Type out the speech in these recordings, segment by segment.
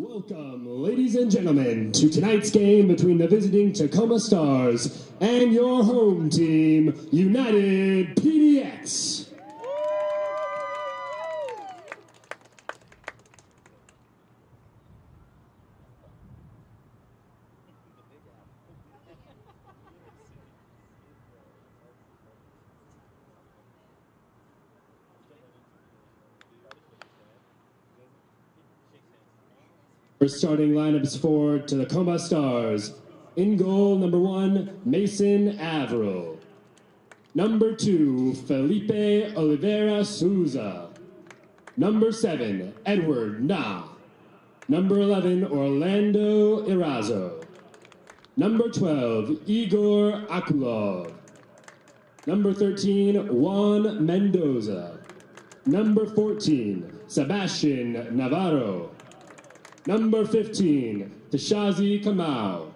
Welcome, ladies and gentlemen, to tonight's game between the visiting Tacoma Stars and your home team, United PDX. Our starting lineups for Tacoma Stars. In goal, number 1, Mason Averill. Number 2, Felipe Oliveira Souza. Number 7, Edward Na. Number 11, Orlando Irazo. Number 12, Igor Akulov. Number 13, Juan Mendoza. Number 14, Sebastian Navarro. Number 15, Tashazi Kamau.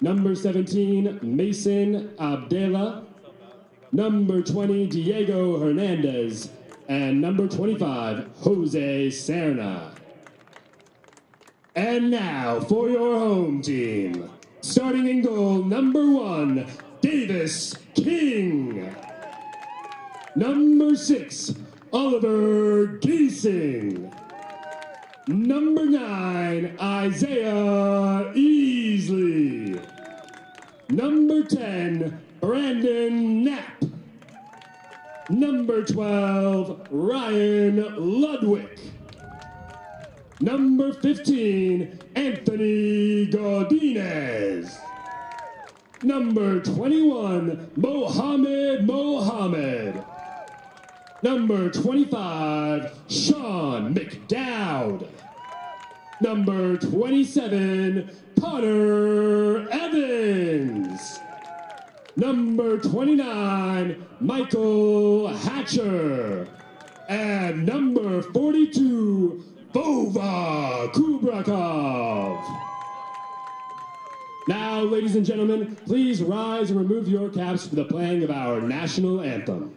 Number 17, Mason Abdela. Number 20, Diego Hernandez. And number 25, Jose Serna. And now for your home team. Starting in goal, number 1, Davis King. Number 6, Oliver Giesing. Number 9, Isaiah Easley. Number 10, Brandon Knapp. Number 12, Ryan Ludwig. Number 15, Anthony Godinez. Number 21, Mohammed. Number 25, Sean McDowd. Number 27, Connor Evans. Number 29, Michael Hatcher. And number 42, Vova Kubrakov. Now, ladies and gentlemen, please rise and remove your caps for the playing of our national anthem.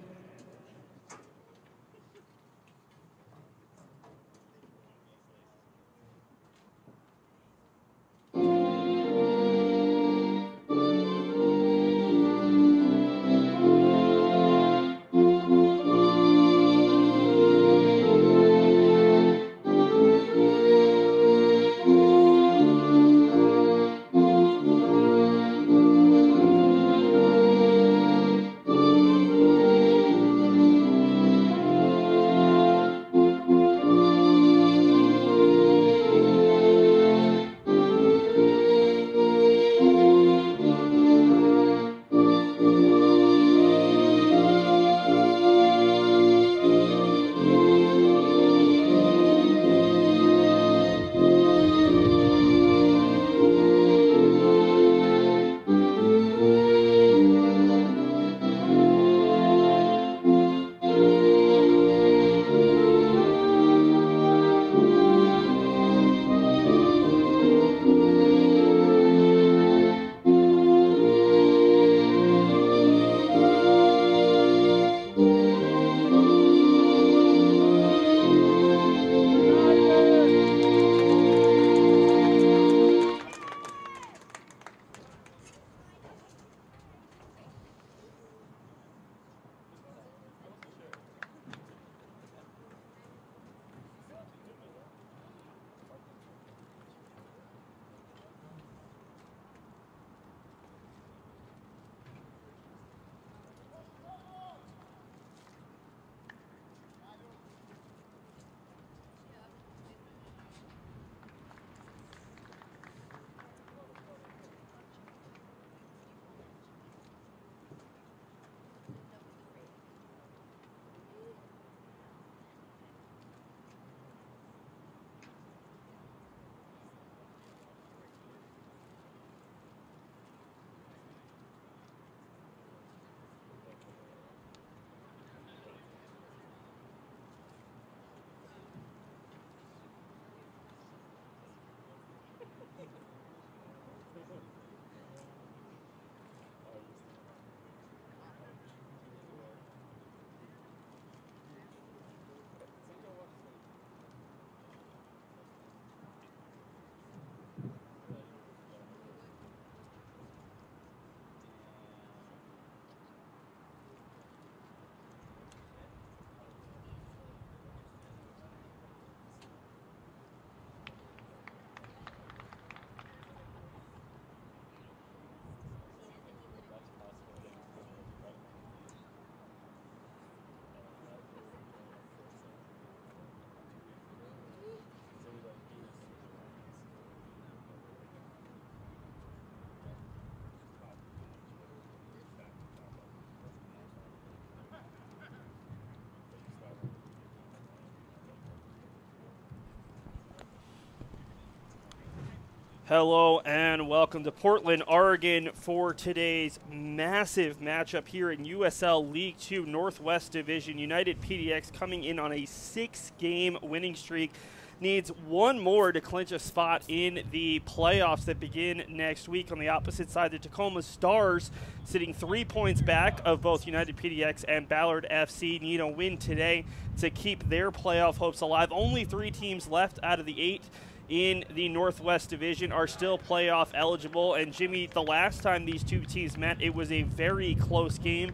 Hello and welcome to Portland, Oregon for today's massive matchup here in USL League 2 Northwest Division. United PDX coming in on a 6-game winning streak. Needs one more to clinch a spot in the playoffs that begin next week. On the opposite side, the Tacoma Stars, sitting 3 points back of both United PDX and Ballard FC, need a win today to keep their playoff hopes alive. Only 3 teams left out of the 8 in the Northwest Division are still playoff eligible. And Jimmy, the last time these two teams met, it was a very close game.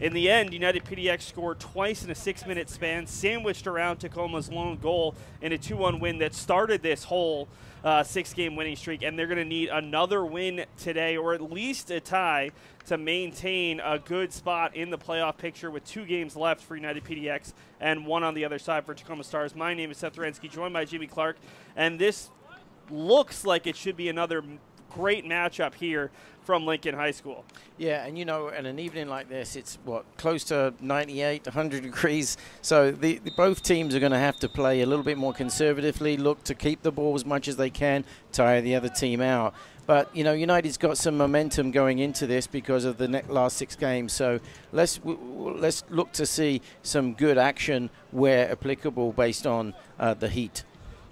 In the end, United PDX scored twice in a 6-minute span, sandwiched around Tacoma's lone goal in a 2-1 win that started this whole 6-game winning streak. And they're going to need another win today, or at least a tie, to maintain a good spot in the playoff picture with 2 games left for United PDX and 1 on the other side for Tacoma Stars. My name is Seth Orensky, joined by Jimmy Clarke, and this looks like it should be another great matchup here from Lincoln High School. Yeah, and you know, in an evening like this, it's what, close to 98, 100 degrees. So both teams are going to have to play a little bit more conservatively, look to keep the ball as much as they can, tire the other team out. But, you know, United's got some momentum going into this because of the last 6 games. So let's look to see some good action where applicable based on the heat.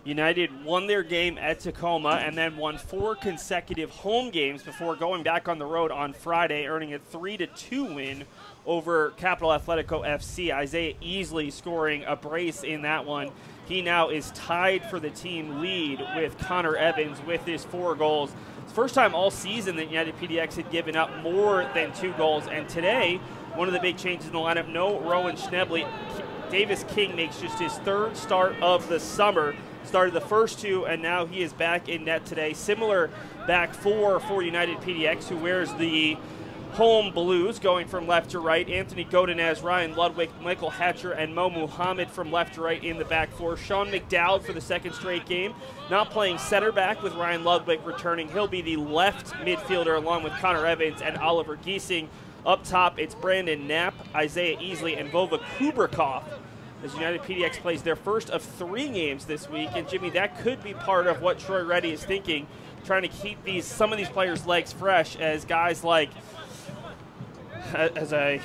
United won their game at Tacoma and then won 4 consecutive home games before going back on the road on Friday, earning a 3-2 win over Capital Atletico FC. Isaiah Easley scoring a brace in that one. He now is tied for the team lead with Connor Evans with his 4 goals. It's the first time all season that United PDX had given up more than 2 goals. And today, one of the big changes in the lineup, no Rowan Schnebley. Davis King makes just his 3rd start of the summer. Started the first 2, and now he is back in net today. Similar back 4 for United PDX, who wears the home blues, going from left to right. Anthony Godinez, Ryan Ludwig, Michael Hatcher, and Mo Muhammad from left to right in the back 4. Sean McDowd for the 2nd straight game, not playing center back with Ryan Ludwig returning. He'll be the left midfielder along with Connor Evans and Oliver Giesing. Up top, it's Brandon Knapp, Isaiah Easley, and Vova Kubrikov, as United PDX plays their first of 3 games this week. And Jimmy, that could be part of what Troy Reddy is thinking, trying to keep some of these players' legs fresh, as guys like, as I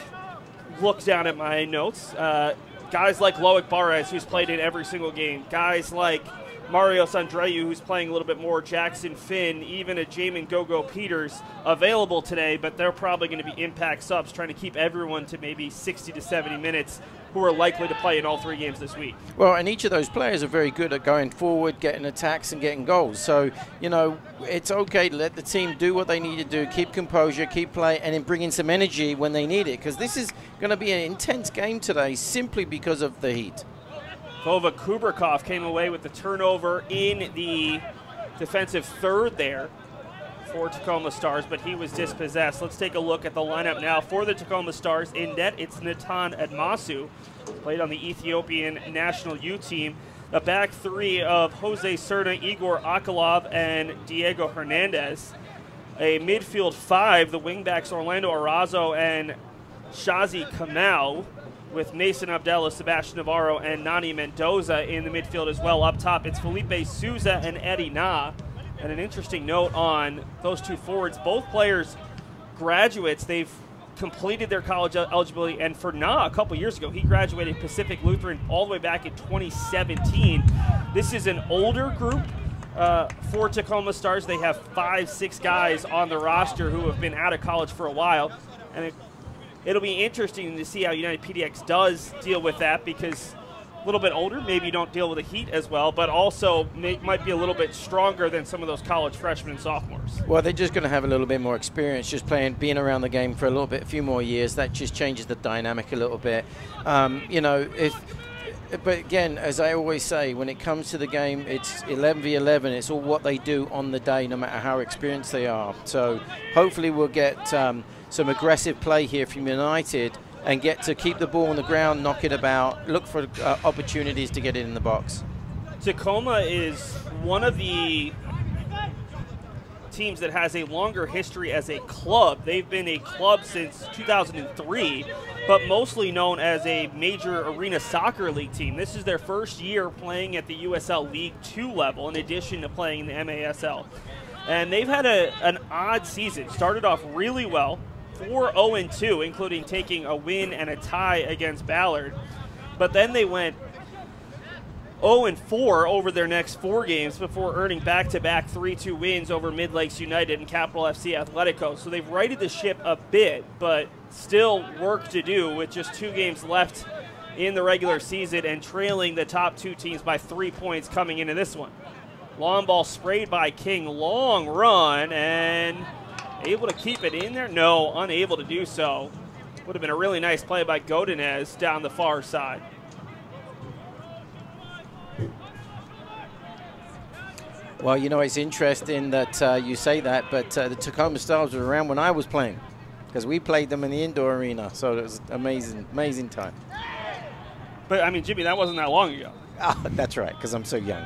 look down at my notes, guys like Loic Barres, who's played in every single game, guys like Mario Sandreu, who's playing a little bit more, Jackson Finn, even a Jamin Gogo Peters available today, but they're probably going to be impact subs, trying to keep everyone to maybe 60 to 70 minutes who are likely to play in all 3 games this week. Well, and each of those players are very good at going forward, getting attacks, and getting goals. So, you know, it's okay to let the team do what they need to do, keep composure, keep play, and then bring in some energy when they need it, because this is going to be an intense game today simply because of the heat. Vova Kubrikov came away with the turnover in the defensive 3rd there for Tacoma Stars, but he was dispossessed. Let's take a look at the lineup now for the Tacoma Stars. In net, it's Natan Admasu, played on the Ethiopian national U team. The back 3 of Jose Cerna, Igor Akalov, and Diego Hernandez. A midfield 5, the wingbacks Orlando Arazo and Shazi Kamau, with Mason Abdella, Sebastian Navarro, and Nani Mendoza in the midfield as well. Up top, it's Felipe Souza and Eddie Na. And an interesting note on those 2 forwards, both players graduates. They've completed their college eligibility, and for Na, a couple years ago, he graduated Pacific Lutheran all the way back in 2017. This is an older group for Tacoma Stars. They have 5-6 guys on the roster who have been out of college for a while, and it'll be interesting to see how United PDX does deal with that, because a little bit older, maybe you don't deal with the heat as well, but also might be a little bit stronger than some of those college freshmen and sophomores. Well, they're just going to have a little bit more experience, just being around the game for a few more years. That just changes the dynamic a little bit. You know, but again, as I always say, when it comes to the game, it's 11v11. It's all what they do on the day, no matter how experienced they are. So hopefully we'll get some aggressive play here from United and get to keep the ball on the ground, knock it about, look for opportunities to get it in the box. Tacoma is one of the teams that has a longer history as a club. They've been a club since 2003, but mostly known as a major arena soccer league team. This is their first year playing at the USL League 2 level, in addition to playing in the MASL. And they've had an odd season. Started off really well, 4-0-2, including taking a win and a tie against Ballard. But then they went 0-4 over their next 4 games before earning back-to-back 3-2 wins over Mid-Lakes United and Capital FC Atletico. So they've righted the ship a bit, but still work to do with just 2 games left in the regular season and trailing the top 2 teams by 3 points coming into this one. Long ball sprayed by King, long run, and able to keep it in there? No, unable to do so. Would have been a really nice play by Godinez down the far side. Well, you know, it's interesting that you say that, but the Tacoma Stars were around when I was playing, because we played them in the indoor arena, so it was amazing, amazing time. But, I mean, Jimmy, that wasn't that long ago. Oh, that's right, because I'm so young.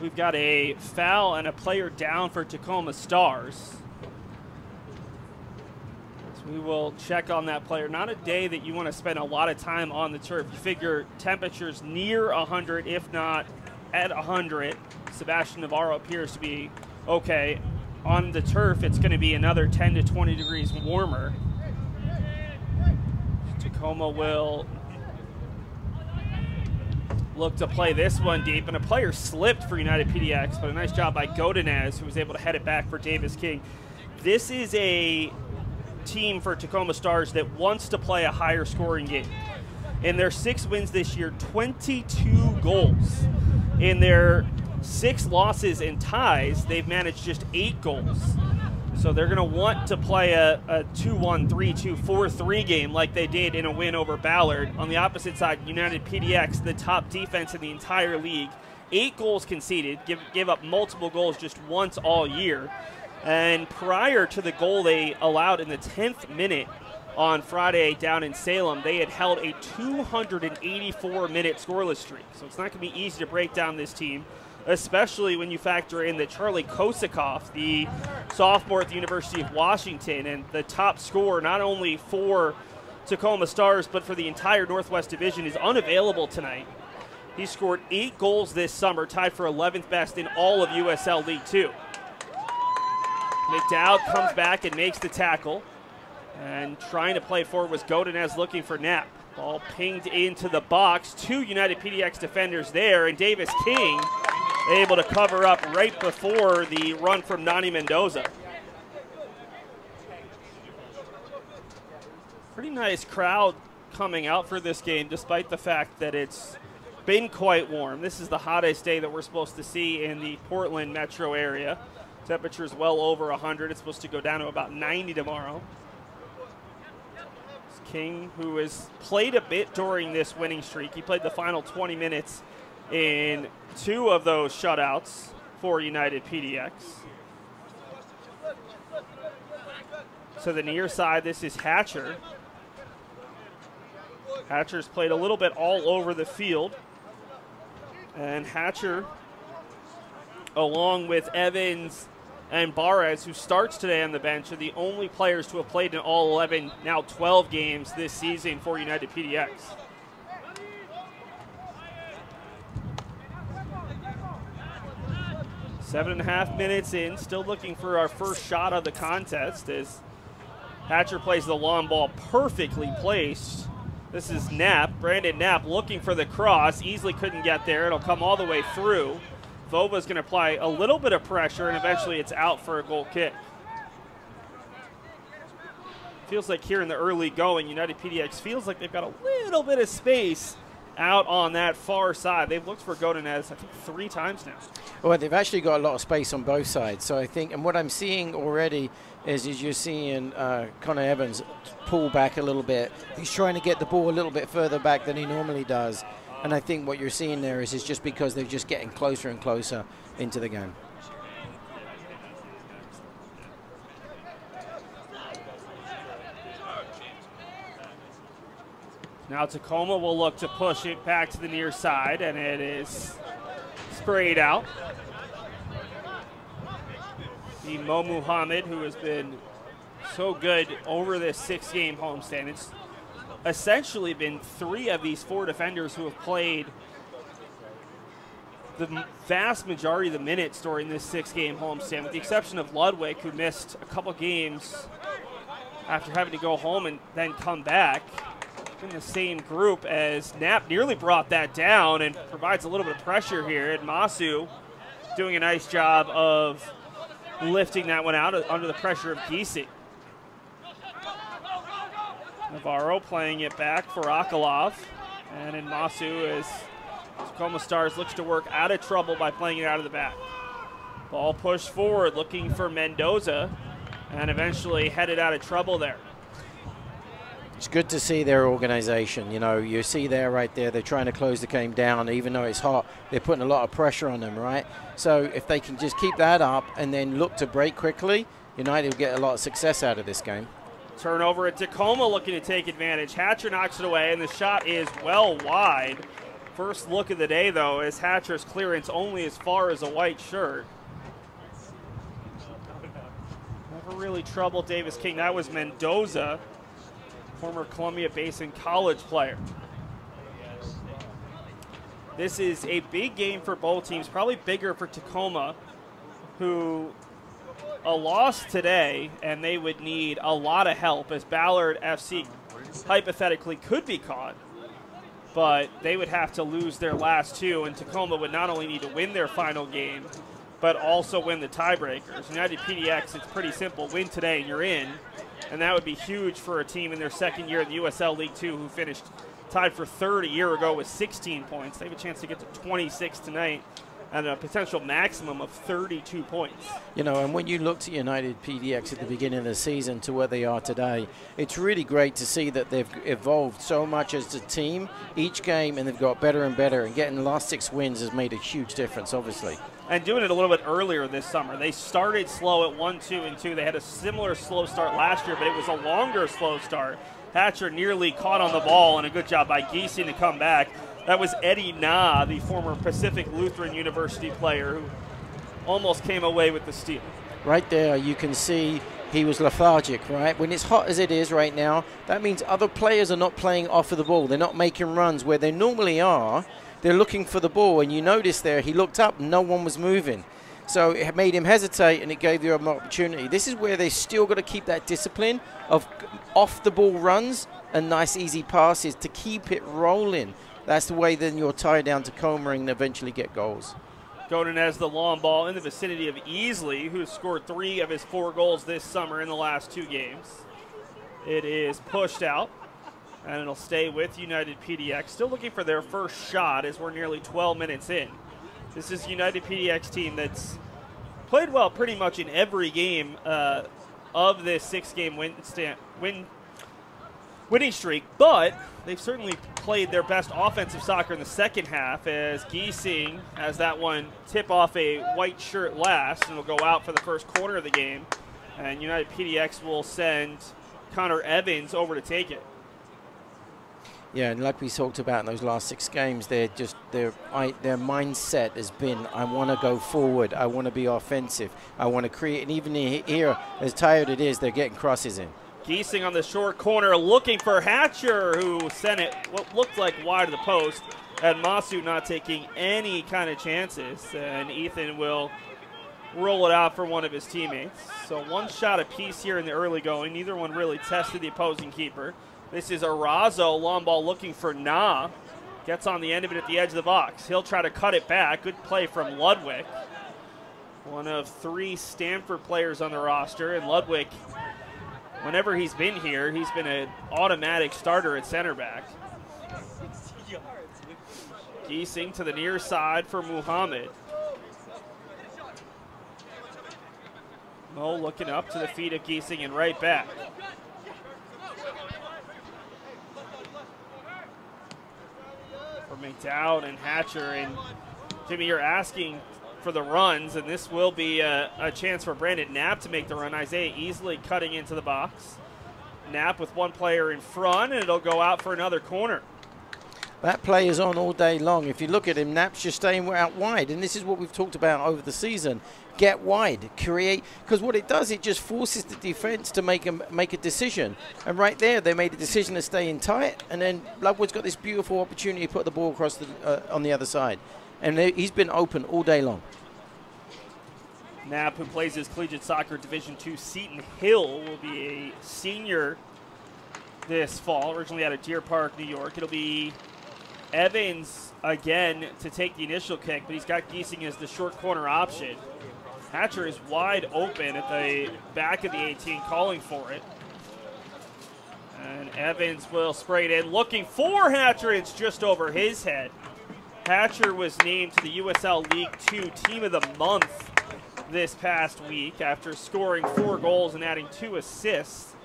We've got a foul and a player down for Tacoma Stars. We will check on that player. Not a day that you want to spend a lot of time on the turf. You figure temperatures near 100, if not at 100. Sebastian Navarro appears to be okay. On the turf, it's going to be another 10 to 20 degrees warmer. Tacoma will look to play this one deep, and a player slipped for United PDX, but a nice job by Godinez, who was able to head it back for Davis King. This is a team for Tacoma Stars that wants to play a higher scoring game. In their 6 wins this year, 22 goals. In their 6 losses and ties, they've managed just 8 goals. So they're going to want to play a 2-1, 3-2, 4-3 game like they did in a win over Ballard. On the opposite side, United PDX, the top defense in the entire league. 8 goals conceded, give up multiple goals just once all year. And prior to the goal they allowed in the 10th minute on Friday down in Salem, they had held a 284-minute scoreless streak. So it's not going to be easy to break down this team, especially when you factor in that Charlie Kosikoff, the sophomore at the University of Washington and the top scorer not only for Tacoma Stars but for the entire Northwest Division, is unavailable tonight. He scored 8 goals this summer, tied for 11th best in all of USL League 2. McDowd comes back and makes the tackle. And trying to play forward was Godinez looking for Knapp. Ball pinged into the box. 2 United PDX defenders there, and Davis King able to cover up right before the run from Nani Mendoza. Pretty nice crowd coming out for this game, despite the fact that it's been quite warm. This is the hottest day that we're supposed to see in the Portland metro area. Temperature's well over 100. It's supposed to go down to about 90 tomorrow. It's King, who has played a bit during this winning streak. He played the final 20 minutes in 2 of those shutouts for United PDX. To the near side, this is Hatcher. Hatcher's played a little bit all over the field. And Hatcher, along with Evans and Barres, who starts today on the bench, are the only players to have played in all 11, now 12 games this season for United PDX. Seven and a half minutes in, still looking for our first shot of the contest as Hatcher plays the long ball perfectly placed. This is Knapp, Brandon Knapp looking for the cross, easily couldn't get there. It'll come all the way through. Vova's going to apply a little bit of pressure, and eventually it's out for a goal kick. Feels like here in the early going, United PDX feels like they've got a little bit of space out on that far side. They've looked for Godinez, I think, 3 times now. Well, they've actually got a lot of space on both sides. So I think, and what I'm seeing already is you're seeing Connor Evans pull back a little bit. He's trying to get the ball a little bit further back than he normally does. And I think what you're seeing there is just because they're just getting closer and closer into the game. Now Tacoma will look to push it back to the near side, and it is sprayed out. Mo Muhammad, who has been so good over this 6-game homestand. It's essentially been 3 of these 4 defenders who have played the vast majority of the minutes during this 6-game homestand, with the exception of Ludwig, who missed a couple games after having to go home and then come back. In the same group as Knapp nearly brought that down and provides a little bit of pressure here. And Masu doing a nice job of lifting that one out under the pressure of Giesing. Navarro playing it back for Akalov. And in Masu, as Tacoma Stars looks to work out of trouble by playing it out of the back. Ball pushed forward, looking for Mendoza, and eventually headed out of trouble there. It's good to see their organization. You know, you see there right there, they're trying to close the game down. Even though it's hot, they're putting a lot of pressure on them, right? So if they can just keep that up and then look to break quickly, United will get a lot of success out of this game. Turnover at Tacoma, looking to take advantage. Hatcher knocks it away, and the shot is well wide. First look of the day, though, is Hatcher's clearance only as far as a white shirt. Never really troubled Davis King. That was Mendoza, former Columbia Basin College player. This is a big game for both teams, probably bigger for Tacoma, who a loss today, and they would need a lot of help, as Ballard FC hypothetically could be caught, but they would have to lose their last 2, and Tacoma would not only need to win their final game, but also win the tiebreakers. United PDX, it's pretty simple. Win today and you're in. And that would be huge for a team in their second year in the USL League 2 who finished tied for 3rd a year ago with 16 points. They have a chance to get to 26 tonight and a potential maximum of 32 points. You know, and when you looked at United PDX at the beginning of the season to where they are today, it's really great to see that they've evolved so much as a team each game, and they've got better and better, and getting the last 6 wins has made a huge difference, obviously. And doing it a little bit earlier this summer. They started slow at 1-2-2. They had a similar slow start last year, but it was a longer slow start. Hatcher nearly caught on the ball, and a good job by Giesing to come back. That was Eddie Na, the former Pacific Lutheran University player, who almost came away with the steal. Right there, you can see he was lethargic, right? When it's hot as it is right now, that means other players are not playing off of the ball. They're not making runs where they normally are. They're looking for the ball, and you notice there he looked up and no one was moving. So it made him hesitate, and it gave you an opportunity. This is where they still got to keep that discipline of off-the-ball runs and nice, easy passes to keep it rolling. That's the way then you'll tie down Tacoma and eventually get goals. Godin has the long ball in the vicinity of Easley, who has scored 3 of his 4 goals this summer in the last 2 games. It is pushed out, and it'll stay with United PDX. Still looking for their first shot as we're nearly 12 minutes in. This is United PDX team that's played well pretty much in every game of this 6-game winning streak, but they've certainly played their best offensive soccer in the second half, as Giesing has that one tip off a white shirt last, and will go out for the first quarter of the game, and United PDX will send Connor Evans over to take it. Yeah, and like we talked about in those last 6 games, their mindset has been, I want to go forward, I want to be offensive, I want to create, and even here, as tired it is, they're getting crosses in. Giesing on the short corner, looking for Hatcher, who sent it what looked like wide of the post, and Masu not taking any kind of chances, and Ethan will roll it out for one of his teammates. So 1 shot apiece here in the early going. Neither one really tested the opposing keeper. This is Arazo, long ball looking for Na. Gets on the end of it at the edge of the box. He'll try to cut it back. Good play from Ludwig. One of 3 Stanford players on the roster, and Ludwig, whenever he's been here, he's been an automatic starter at center back. Giesing to the near side for Muhammad. Mo looking up to the feet of Giesing and right back. For McDowd and Hatcher, and Jimmy, you're asking for the runs, and this will be a chance for Brandon Knapp to make the run. Isaiah easily cutting into the box. Knapp with 1 player in front, and it'll go out for another corner. That play is on all day long. If you look at him, Knapp's just staying out wide, and this is what we've talked about over the season. Get wide, create, because what it does, it just forces the defense to make a decision. And right there, they made a decision to stay in tight, and then Lovewood's got this beautiful opportunity to put the ball across on the other side. And he's been open all day long. Knapp, who plays his collegiate soccer Division II Seton Hill, will be a senior this fall, originally out of Deer Park, New York. It'll be Evans again to take the initial kick, but he's got Giesing as the short corner option. Hatcher is wide open at the back of the 18, calling for it. And Evans will spray it in, looking for Hatcher. It's just over his head. Hatcher was named to the USL League 2 Team of the Month this past week after scoring 4 goals and adding 2 assists.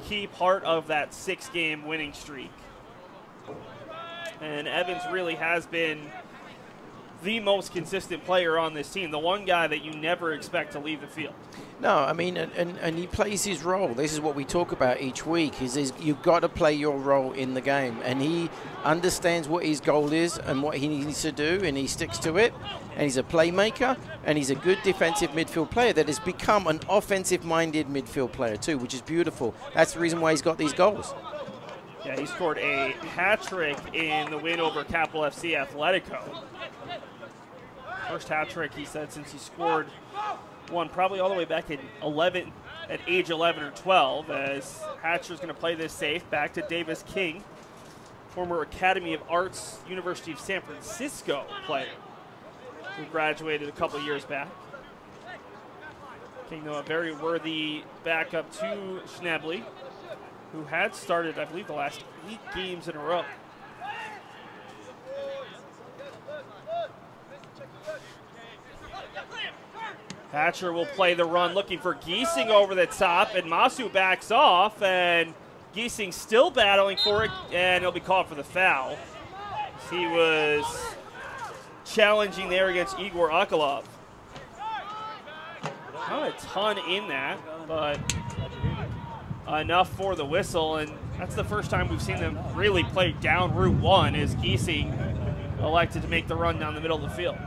Key part of that 6-game winning streak. And Evans really has been the most consistent player on this team, the one guy that you never expect to leave the field. No, I mean, and he plays his role. This is what we talk about each week, is you've got to play your role in the game. And he understands what his goal is and what he needs to do, and he sticks to it. And he's a playmaker, and he's a good defensive midfield player that has become an offensive-minded midfield player too, which is beautiful. That's the reason why he's got these goals. Yeah, he scored a hat-trick in the win over Capital FC Atletico. First hat-trick, he said, since he scored one probably all the way back at age 11 or 12, as Hatcher's going to play this safe back to Davis King, former Academy of Arts, University of San Francisco player, who graduated a couple years back. King, though, a very worthy backup to Schnably, who had started, I believe, the last 8 games in a row. Hatcher will play the run, looking for Giesing over the top, and Masu backs off, and Giesing still battling for it, and he'll be called for the foul. He was challenging there against Igor Akalov. Not a ton in that, but enough for the whistle, and that's the first time we've seen them really play down Route 1 as Giesing elected to make the run down the middle of the field.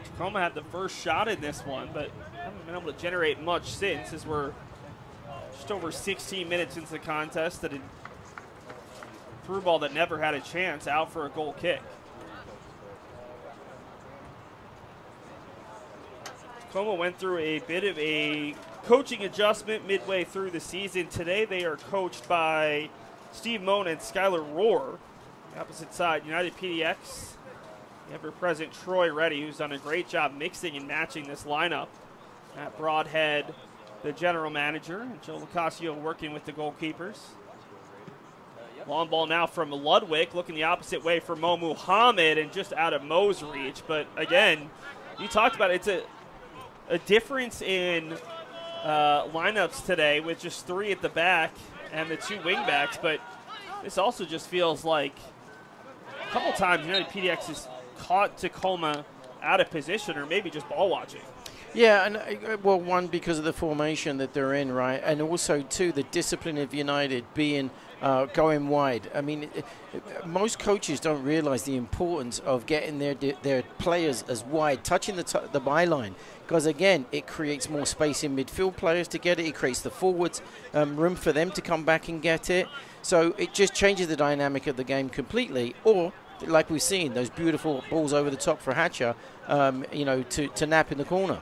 Tacoma had the first shot in this one, but haven't been able to generate much since, as we're just over 16 minutes into the contest. That a through ball that never had a chance, out for a goal kick. Tacoma went through a bit of a coaching adjustment midway through the season. Today they are coached by Steve Moan and Skylar Rohr. The opposite side, United PDX, ever-present Troy Reddy, who's done a great job mixing and matching this lineup. Matt Broadhead, the general manager, and Joe Locasio working with the goalkeepers. Long ball now from Ludwig, looking the opposite way for Mo Muhammad, and just out of Mo's reach. But again, you talked about it, it's a difference in lineups today with just 3 at the back and the 2 wing backs, but this also just feels like a couple times United PDX has caught Tacoma out of position, or maybe just ball watching. Yeah, and well, one, because of the formation that they're in, right, and also, two, the discipline of United being going wide. I mean, most coaches don't realize the importance of getting their players as wide, touching the byline, because, again, it creates more space in midfield players to get it. It creates the forwards room for them to come back and get it. So it just changes the dynamic of the game completely. Or, like we've seen, those beautiful balls over the top for Hatcher, you know, to Knapp in the corner.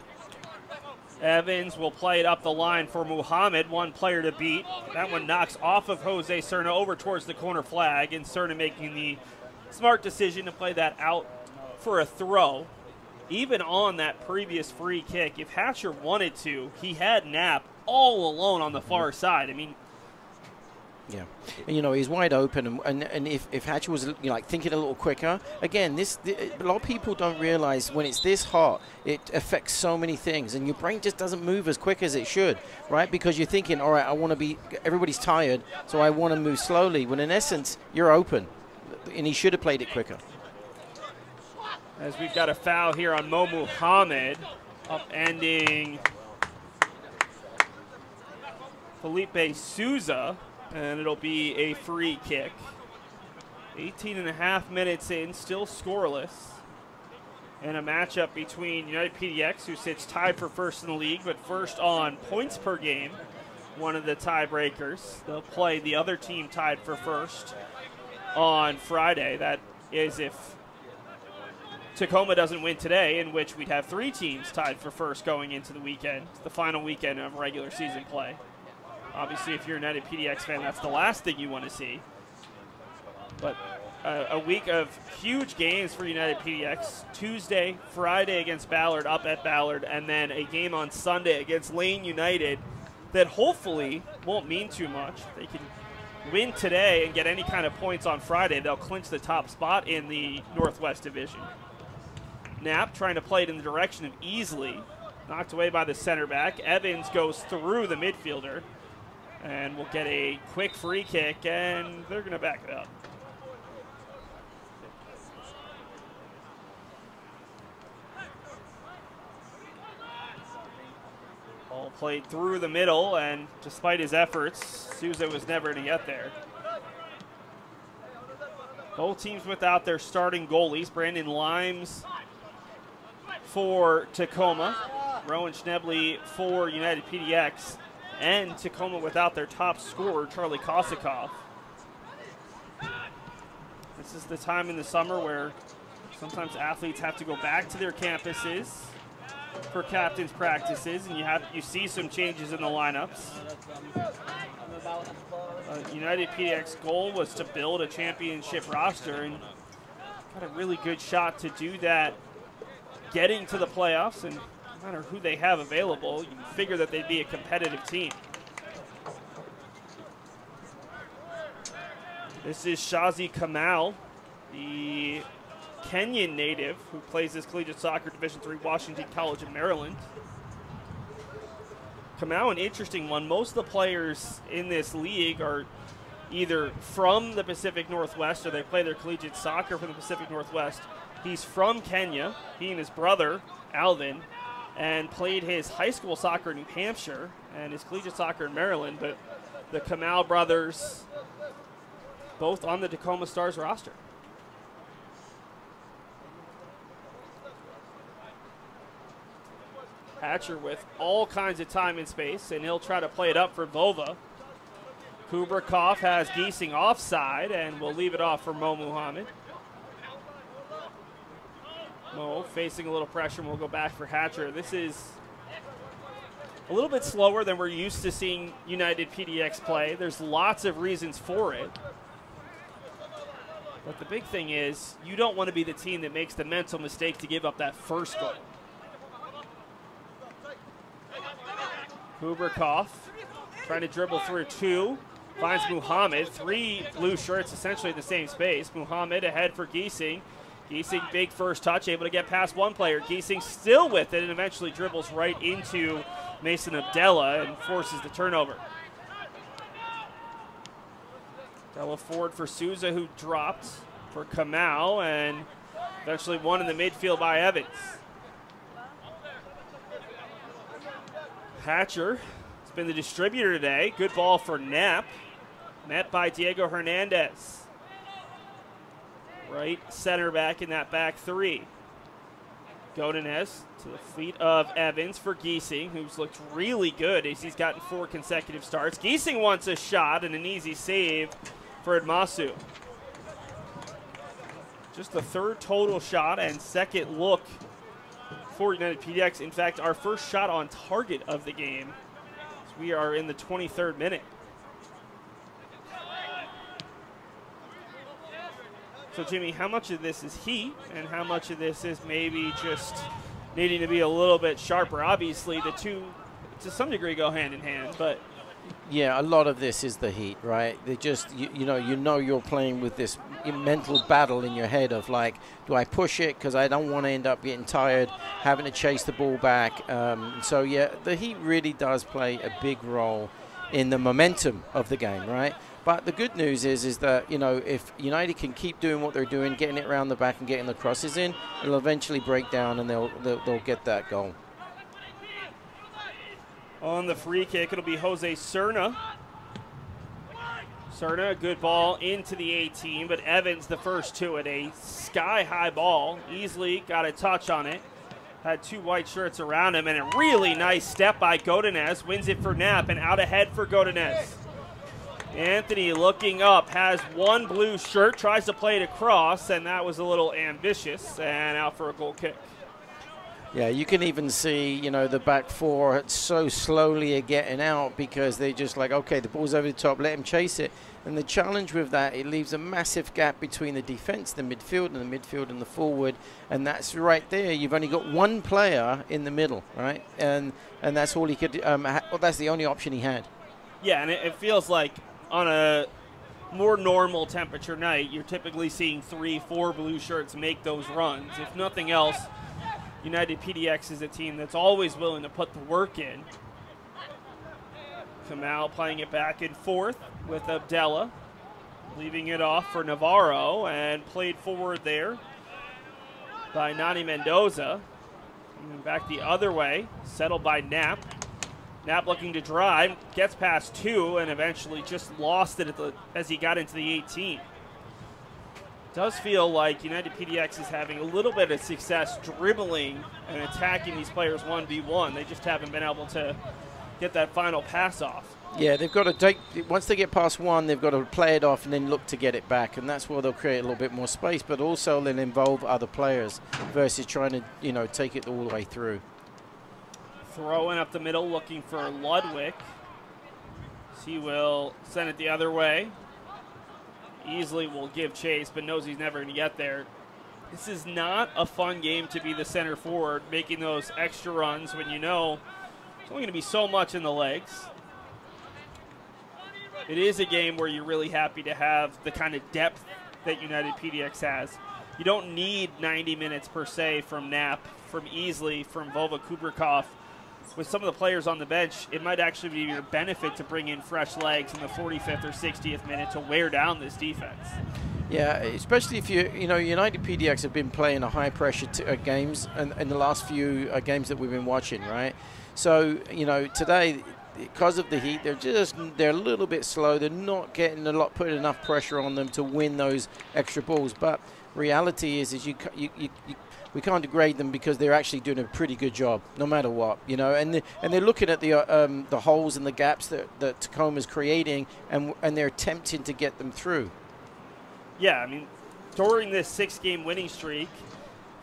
Evans will play it up the line for Muhammad, one player to beat. That one knocks off of Jose Serna over towards the corner flag, and Serna making the smart decision to play that out for a throw. Even on that previous free kick, if Hatcher wanted to, he had Knapp all alone on the far side. I mean, yeah, and, you know, he's wide open, and if Hatcher was, you know, like thinking a little quicker, again, a lot of people don't realize when it's this hot, it affects so many things, and your brain just doesn't move as quick as it should, right? Because you're thinking, all right, everybody's tired, so I want to move slowly, when in essence, you're open, and he should have played it quicker. As we've got a foul here on Mo Muhammad, upending Felipe Souza, and it'll be a free kick. 18.5 minutes in, still scoreless. And a matchup between United PDX, who sits tied for first in the league, but first on points per game, one of the tiebreakers. They'll play the other team tied for first on Friday. That is if Tacoma doesn't win today, in which we'd have 3 teams tied for first going into the weekend, the final weekend of regular season play. Obviously, if you're a United PDX fan, that's the last thing you want to see. But a week of huge games for United PDX. Tuesday, Friday against Ballard, up at Ballard, and then a game on Sunday against Lane United that hopefully won't mean too much. They can win today and get any kind of points on Friday. They'll clinch the top spot in the Northwest Division. Knapp trying to play it in the direction of Easley. Knocked away by the center back. Evans goes through the midfielder. And we'll get a quick free kick, and they're going to back it up. Ball played through the middle, and despite his efforts, Souza was never to get there. Both teams without their starting goalies. Brandon Limes for Tacoma, Rowan Schnebley for United PDX, and Tacoma without their top scorer, Charlie Kosakov. This is the time in the summer where sometimes athletes have to go back to their campuses for captain's practices, and you see some changes in the lineups. United PDX goal was to build a championship roster, and got a really good shot to do that getting to the playoffs, and no matter who they have available, you figure that they'd be a competitive team. This is Shazi Kamal, the Kenyan native who plays this collegiate soccer Division III Washington College in Maryland. Kamal, an interesting one. Most of the players in this league are either from the Pacific Northwest or they play their collegiate soccer from the Pacific Northwest. He's from Kenya, he and his brother, Alvin, and played his high school soccer in New Hampshire and his collegiate soccer in Maryland, but the Kamal brothers both on the Tacoma Stars roster. Hatcher with all kinds of time and space, and he'll try to play it up for Vova. Kubrakov has Giesing offside, and will leave it off for Mo Muhammad. Mo facing a little pressure, and we'll go back for Hatcher. This is a little bit slower than we're used to seeing United PDX play. There's lots of reasons for it. But the big thing is, you don't want to be the team that makes the mental mistake to give up that first goal. Kubrakov trying to dribble through 2. Finds Muhammad. 3 blue shirts essentially in the same space. Muhammad ahead for Giesing. Giesing, big first touch, able to get past one player. Giesing still with it and eventually dribbles right into Mason Abdella and forces the turnover. Abdella forward for Souza, who dropped for Kamal and eventually won in the midfield by Evans. Hatcher has been the distributor today. Good ball for Knapp. Met by Diego Hernandez. Right center back in that back 3. Godinez to the feet of Evans for Giesing, who's looked really good as he's gotten 4 consecutive starts. Giesing wants a shot and an easy save for Edmasu. Just the 3rd total shot and 2nd look for United PDX. In fact, our first shot on target of the game. So we are in the 23rd minute. So, Jimmy, how much of this is heat and how much of this is maybe just needing to be a little bit sharper? Obviously, the two, to some degree, go hand in hand, but... Yeah, a lot of this is the heat, right? They just, you know you're playing with this mental battle in your head of like, do I push it because I don't want to end up getting tired, having to chase the ball back. So, yeah, the heat really does play a big role in the momentum of the game, right? But the good news is that, you know, if United can keep doing what they're doing, getting it around the back and getting the crosses in, it'll eventually break down and they'll get that goal. On the free kick, it'll be Jose Serna. Serna, good ball into the 18, but Evans the first to it. A sky-high ball. Easily got a touch on it. Had two white shirts around him, and a really nice step by Godinez. Wins it for Knapp, and out ahead for Godinez. Anthony looking up, has one blue shirt, tries to play it across, and that was a little ambitious, and out for a goal kick. Yeah, you can even see, you know, the back four so slowly are getting out because they're just like, okay, the ball's over the top, let him chase it. And the challenge with that, it leaves a massive gap between the defense, the midfield, and the forward. And that's right there. You've only got one player in the middle, right? And that's all he could, well, that's the only option he had. Yeah, and it feels like on a more normal temperature night, you're typically seeing 3-4 blue shirts make those runs. If nothing else, United PDX is a team that's always willing to put the work in. Kamal playing it back and forth with Abdella, leaving it off for Navarro, and played forward there by Nani Mendoza. And back the other way, settled by Knapp. Knapp looking to drive, gets past two, and eventually just lost it as he got into the 18. Does feel like United PDX is having a little bit of success dribbling and attacking these players 1v1. They just haven't been able to get that final pass off. Yeah, they've got to take, once they get past one, they've got to play it off and then look to get it back, and that's where they'll create a little bit more space, but also they'll involve other players versus trying to, you know, take it all the way through. Throwing up the middle, looking for Ludwig. He will send it the other way. Easily will give chase, but knows he's never going to get there. This is not a fun game to be the center forward, making those extra runs when you know there's only going to be so much in the legs. It is a game where you're really happy to have the kind of depth that United PDX has. You don't need 90 minutes per se from Knapp, from Easley, from Vova Kubrikov. With some of the players on the bench, it might actually be your benefit to bring in fresh legs in the 45th or 60th minute to wear down this defense. Yeah, especially if you know, United PDX have been playing a high pressure games in the last few games that we've been watching, right? So, you know, today, because of the heat, they're a little bit slow. They're not getting putting enough pressure on them to win those extra balls. But reality is we can't degrade them because they're actually doing a pretty good job, no matter what, you know. And they're looking at the holes and the gaps that Tacoma's creating, and they're attempting to get them through. Yeah, I mean, during this 6-game winning streak,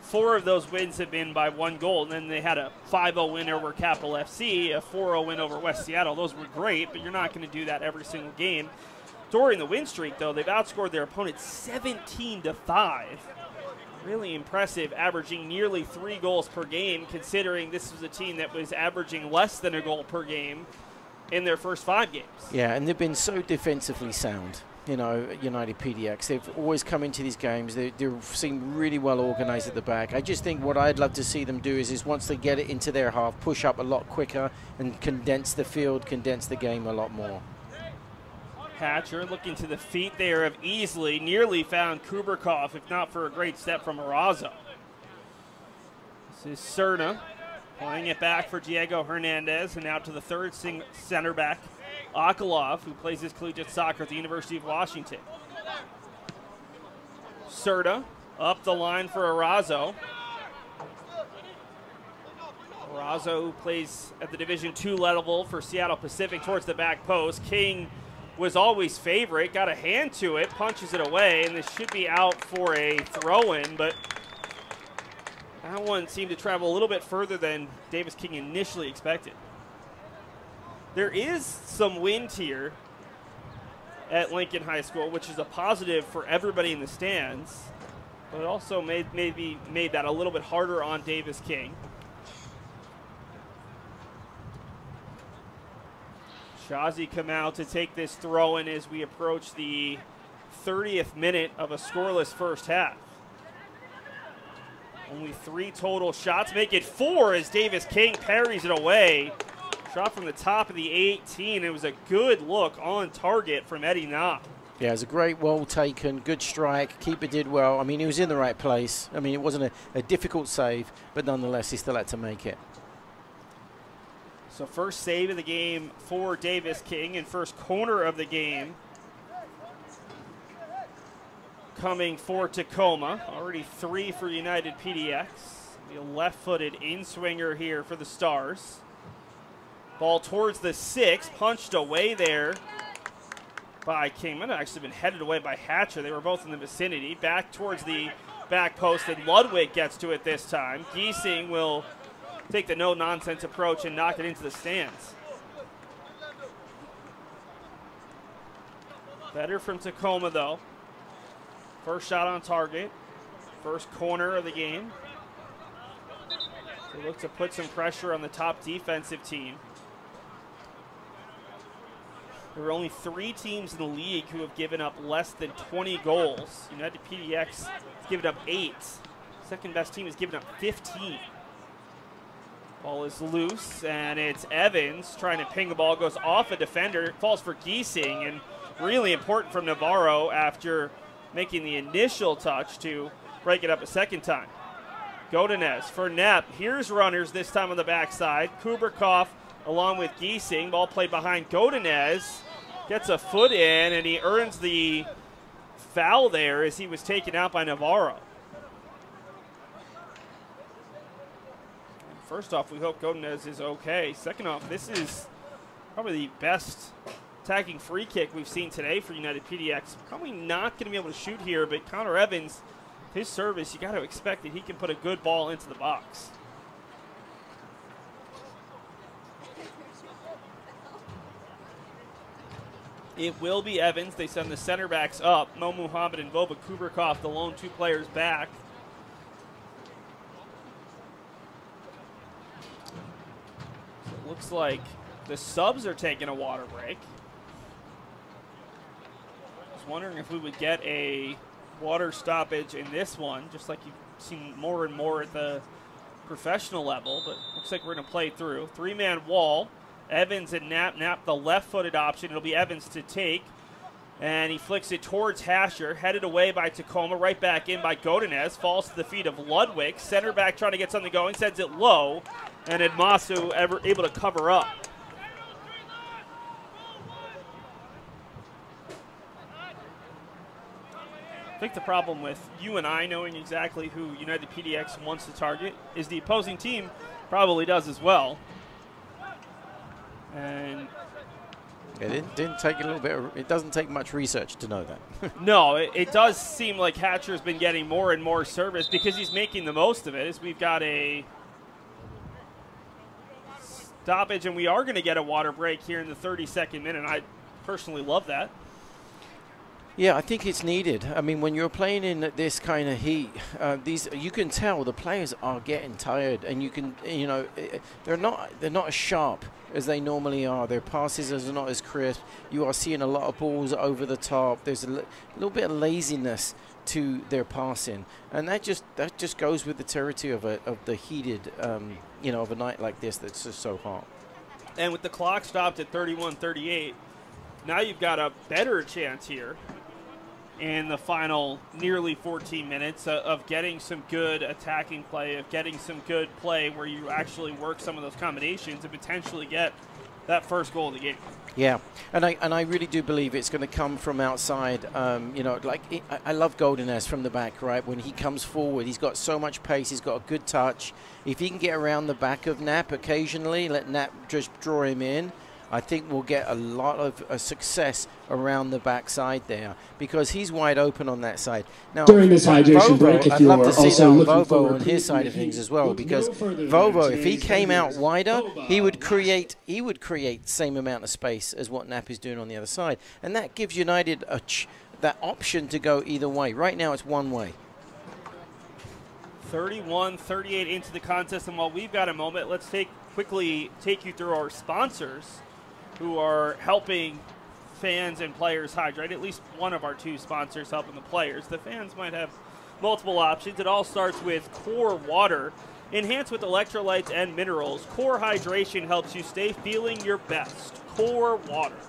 4 of those wins have been by 1 goal, and then they had a 5-0 win over Capital FC, a 4-0 win over West Seattle. Those were great, but you're not going to do that every single game. During the win streak, though, they've outscored their opponents 17-5. Really impressive, averaging nearly 3 goals per game, considering this was a team that was averaging less than a goal per game in their first 5 games. Yeah, and they've been so defensively sound, you know, United PDX. They've always come into these games. They seem really well organized at the back. I just think what I'd love to see them do is once they get it into their half, push up a lot quicker and condense the field, condense the game a lot more. Hatcher looking to the feet there of Easley, nearly found Kubrikov, if not for a great step from Arazo. This is Serna playing it back for Diego Hernandez, and now to the third center back, Akalov, who plays his collegiate soccer at the University of Washington. Serna up the line for Arazo. Arazo, who plays at the Division II level for Seattle Pacific, towards the back post. King was always favorite, got a hand to it, punches it away, and this should be out for a throw-in, but that one seemed to travel a little bit further than Davis King initially expected. There is some wind here at Lincoln High School, which is a positive for everybody in the stands, but it also maybe made that a little bit harder on Davis King. Shazi come out to take this throw-in as we approach the 30th minute of a scoreless first half. Only 3 total shots, make it 4 as Davis King parries it away. Shot from the top of the 18. It was a good look on target from Eddie Knopp. Yeah, it was a great, well taken, good strike. Keeper did well. I mean, he was in the right place. I mean, it wasn't a difficult save, but nonetheless, he still had to make it. So first save of the game for Davis King, and first corner of the game coming for Tacoma. Already 3 for United PDX. The left-footed in-swinger here for the Stars. Ball towards the 6, punched away there by King. Might have actually been headed away by Hatcher. They were both in the vicinity. Back towards the back post, and Ludwig gets to it this time. Giesing will take the no-nonsense approach and knock it into the stands. Better from Tacoma, though. First shot on target. First corner of the game. They look to put some pressure on the top defensive team. There are only 3 teams in the league who have given up less than 20 goals. United PDX has given up 8. Second best team has given up 15. Ball is loose, and it's Evans trying to ping the ball. Goes off a defender, falls for Giesing, and really important from Navarro after making the initial touch to break it up a second time. Godinez for Knapp. Here's runners this time on the backside. Kubrikov along with Giesing. Ball played behind Godinez. Gets a foot in, and he earns the foul there as he was taken out by Navarro. First off, we hope Godinez is okay. Second off, this is probably the best attacking free kick we've seen today for United PDX. Probably not going to be able to shoot here, but Connor Evans, his service, you got to expect that he can put a good ball into the box. It will be Evans. They send the center backs up. Mo Muhammad and Vova Kubrikov, the lone 2 players back. So it looks like the subs are taking a water break. I was wondering if we would get a water stoppage in this one, just like you've seen more and more at the professional level, but looks like we're going to play through. 3-man wall. Evans and Knapp the left-footed option. It'll be Evans to take, and he flicks it towards Hatcher, headed away by Tacoma, right back in by Godinez, falls to the feet of Ludwig. Center back trying to get something going, sends it low, and Edmasu able to cover up. I think the problem with you and I knowing exactly who United PDX wants to target is the opposing team probably does as well. And it didn't take a little bit. It doesn't take much research to know that. No, it does seem like Hatcher's been getting more and more service because he's making the most of it. As we've got a stoppage, and we are going to get a water break here in the 32nd minute. I personally love that. Yeah, I think it's needed. I mean, when you're playing in this kind of heat, you can tell the players are getting tired, and you can, they're not as sharp as they normally are. Their passes are not as crisp. You are seeing a lot of balls over the top. There's a little bit of laziness to their passing, and that just goes with the territory of the heated, of a night like this that's just so hot. And with the clock stopped at 31:38, now you've got a better chance here in the final nearly 14 minutes of getting some good attacking play, of getting some good play where you actually work some of those combinations and potentially get that first goal of the game. Yeah, and I really do believe it's going to come from outside. I love Godinez from the back, right? When he comes forward, he's got so much pace, he's got a good touch. If he can get around the back of Knapp occasionally, let Knapp just draw him in, I think we'll get a lot of success around the backside there because he's wide open on that side. Now, during this hydration break, I'd love to see that on Vovo on his side of things as well, because Vovo, if he came out wider, he would create the same amount of space as what Knapp is doing on the other side, and that gives United that option to go either way. Right now, it's one way. 31-38 into the contest, and while we've got a moment, let's quickly take you through our sponsors who are helping fans and players hydrate. At least one of our 2 sponsors helping the players. The fans might have multiple options. It all starts with Core Water. Enhanced with electrolytes and minerals, Core Hydration helps you stay feeling your best. Core Water.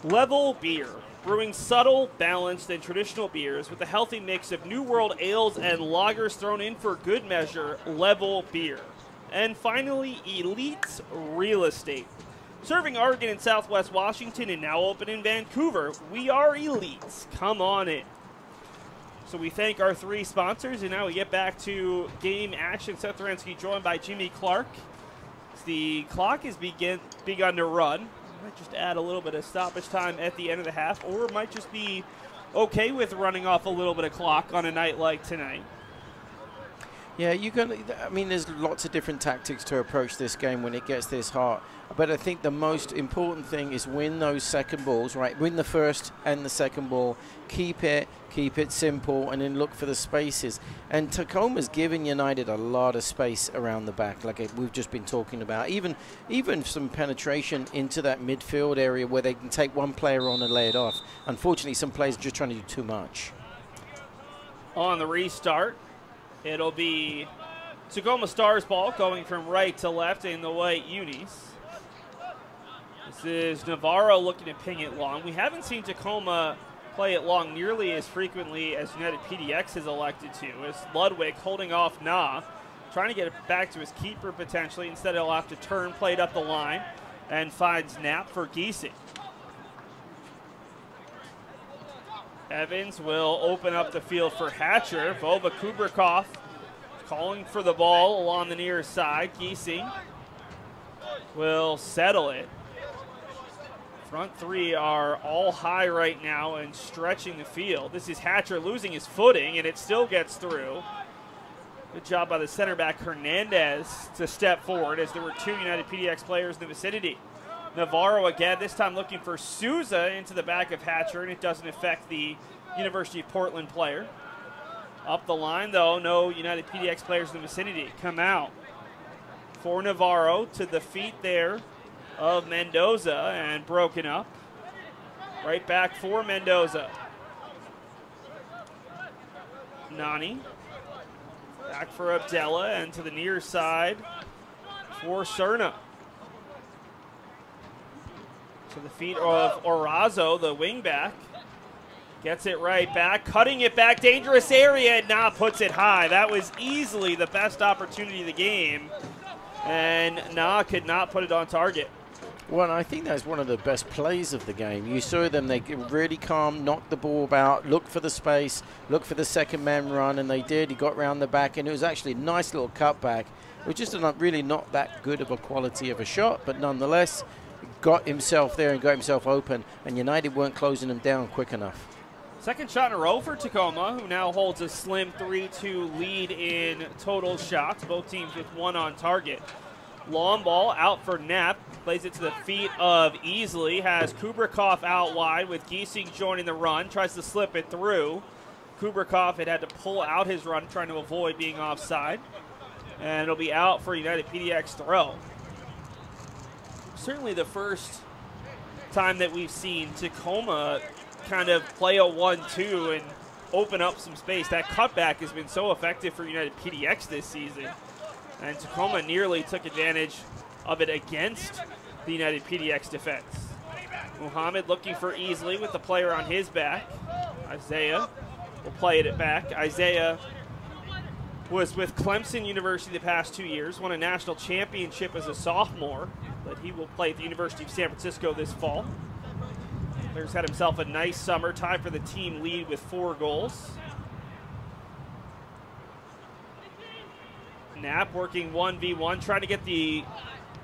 Level Beer. Brewing subtle, balanced, and traditional beers with a healthy mix of New World ales and lagers thrown in for good measure. Level Beer. And finally, Elite Real Estate. Serving Oregon and Southwest Washington and now open in Vancouver. We are Elites. Come on in. So we thank our 3 sponsors, and now we get back to game action. Seth Orensky joined by Jimmy Clarke. The clock has begun to run. Might just add a little bit of stoppage time at the end of the half, or might just be okay with running off a little bit of clock on a night like tonight. Yeah, I mean, there's lots of different tactics to approach this game when it gets this hot. But I think the most important thing is win those second balls, right? Win the first and the second ball. Keep it simple, and then look for the spaces. And Tacoma's given United a lot of space around the back, like we've just been talking about. Even some penetration into that midfield area where they can take one player on and lay it off. Unfortunately, some players are just trying to do too much. On the restart, it'll be Tacoma Stars ball going from right to left in the white unis. This is Navarro looking to ping it long. We haven't seen Tacoma play it long nearly as frequently as United PDX has elected to, as Ludwig holding off trying to get it back to his keeper potentially. Instead, he'll have to turn, play it up the line, and finds Knapp for Giesing. Evans will open up the field for Hatcher. Vova Kubrikov calling for the ball along the near side. Giesing will settle it. Front 3 are all high right now and stretching the field. This is Hatcher losing his footing, and it still gets through. Good job by the center back Hernandez to step forward, as there were 2 United PDX players in the vicinity. Navarro again, this time looking for Souza into the back of Hatcher, and it doesn't affect the University of Portland player. Up the line, though, no United PDX players in the vicinity. Come out for Navarro to the feet there of Mendoza, and broken up. Right back for Mendoza. Nani. Back for Abdella, and to the near side for Cerna. To the feet of Orazo, the wingback. Gets it right back, cutting it back, dangerous area, and puts it high. That was easily the best opportunity of the game, and could not put it on target. Well, I think that's one of the best plays of the game. You saw them, they get really calm, knock the ball about, look for the space, look for the second man run, and they did. He got round the back, and it was actually a nice little cutback. It was just really not that good of a quality of a shot, but nonetheless, got himself there and got himself open, and United weren't closing him down quick enough. Second shot in a row for Tacoma, who now holds a slim 3-2 lead in total shots, both teams with 1 on target. Long ball out for Knapp, plays it to the feet of Easley, has Kubrikov out wide with Giesing joining the run, tries to slip it through. Kubrikov had to pull out his run, trying to avoid being offside, and it'll be out for United PDX throw. Certainly the first time that we've seen Tacoma kind of play a 1-2 and open up some space. That cutback has been so effective for United PDX this season. And Tacoma nearly took advantage of it against the United PDX defense. Muhammad looking for Easley with the player on his back. Isaiah will play it back. Isaiah was with Clemson University the past 2 years, won a national championship as a sophomore, but he will play at the University of San Francisco this fall. Player's had himself a nice summer, tied for the team lead with 4 goals. Knapp working 1v1, trying to get the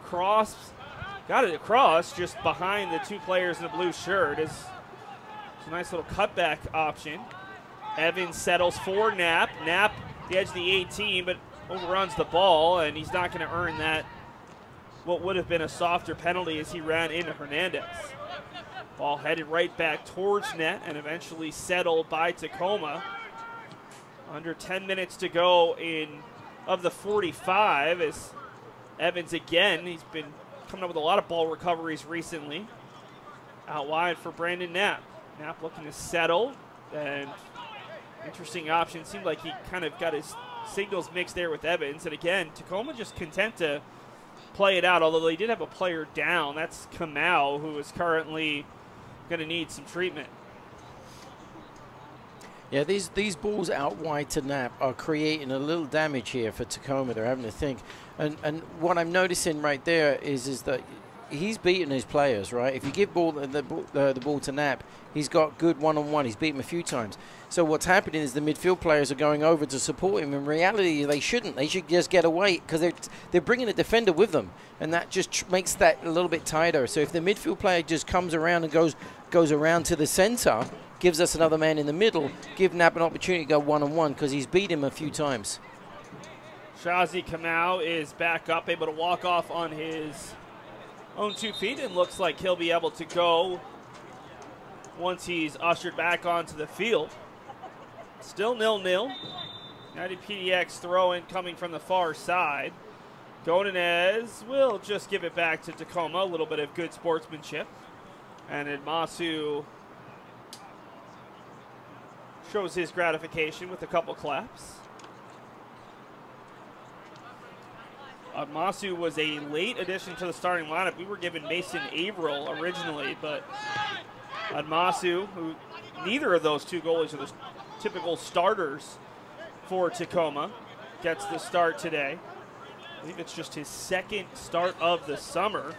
cross. Got it across just behind the 2 players in the blue shirt. It's a nice little cutback option. Evans settles for Knapp. Knapp, the edge of the 18, but overruns the ball, and he's not going to earn that, what would have been a softer penalty, as he ran into Hernandez. Ball headed right back towards net and eventually settled by Tacoma. Under 10 minutes to go of the 45, as Evans again, he's been coming up with a lot of ball recoveries recently. Out wide for Brandon Knapp. Knapp looking to settle, and interesting option. Seemed like he kind of got his signals mixed there with Evans. And again, Tacoma just content to play it out, although they did have a player down. That's Kamau, who is currently going to need some treatment. Yeah, these balls out wide to Knapp are creating a little damage here for Tacoma. They're having to think. And what I'm noticing right there is that he's beaten his players, right? If you give the ball to Knapp, he's got good one-on-one. He's beat him a few times. So what's happening is the midfield players are going over to support him. In reality, they shouldn't. They should just get away because they're bringing a defender with them, and that just makes that a little bit tighter. So if the midfield player just comes around and goes around to the center, gives us another man in the middle, give Knapp an opportunity to go one-on-one because he's beat him a few times. Shazi Kamau is back up, able to walk off on his own 2 feet, and looks like he'll be able to go once he's ushered back onto the field. Still 0-0. United PDX throw-in coming from the far side. Gonanez will just give it back to Tacoma. A little bit of good sportsmanship. And Admasu shows his gratification with a couple claps. Admasu was a late addition to the starting lineup. We were given Mason Averill originally, but Admasu, who neither of those 2 goalies are the typical starters for Tacoma, gets the start today. I believe it's just his 2nd start of the summer.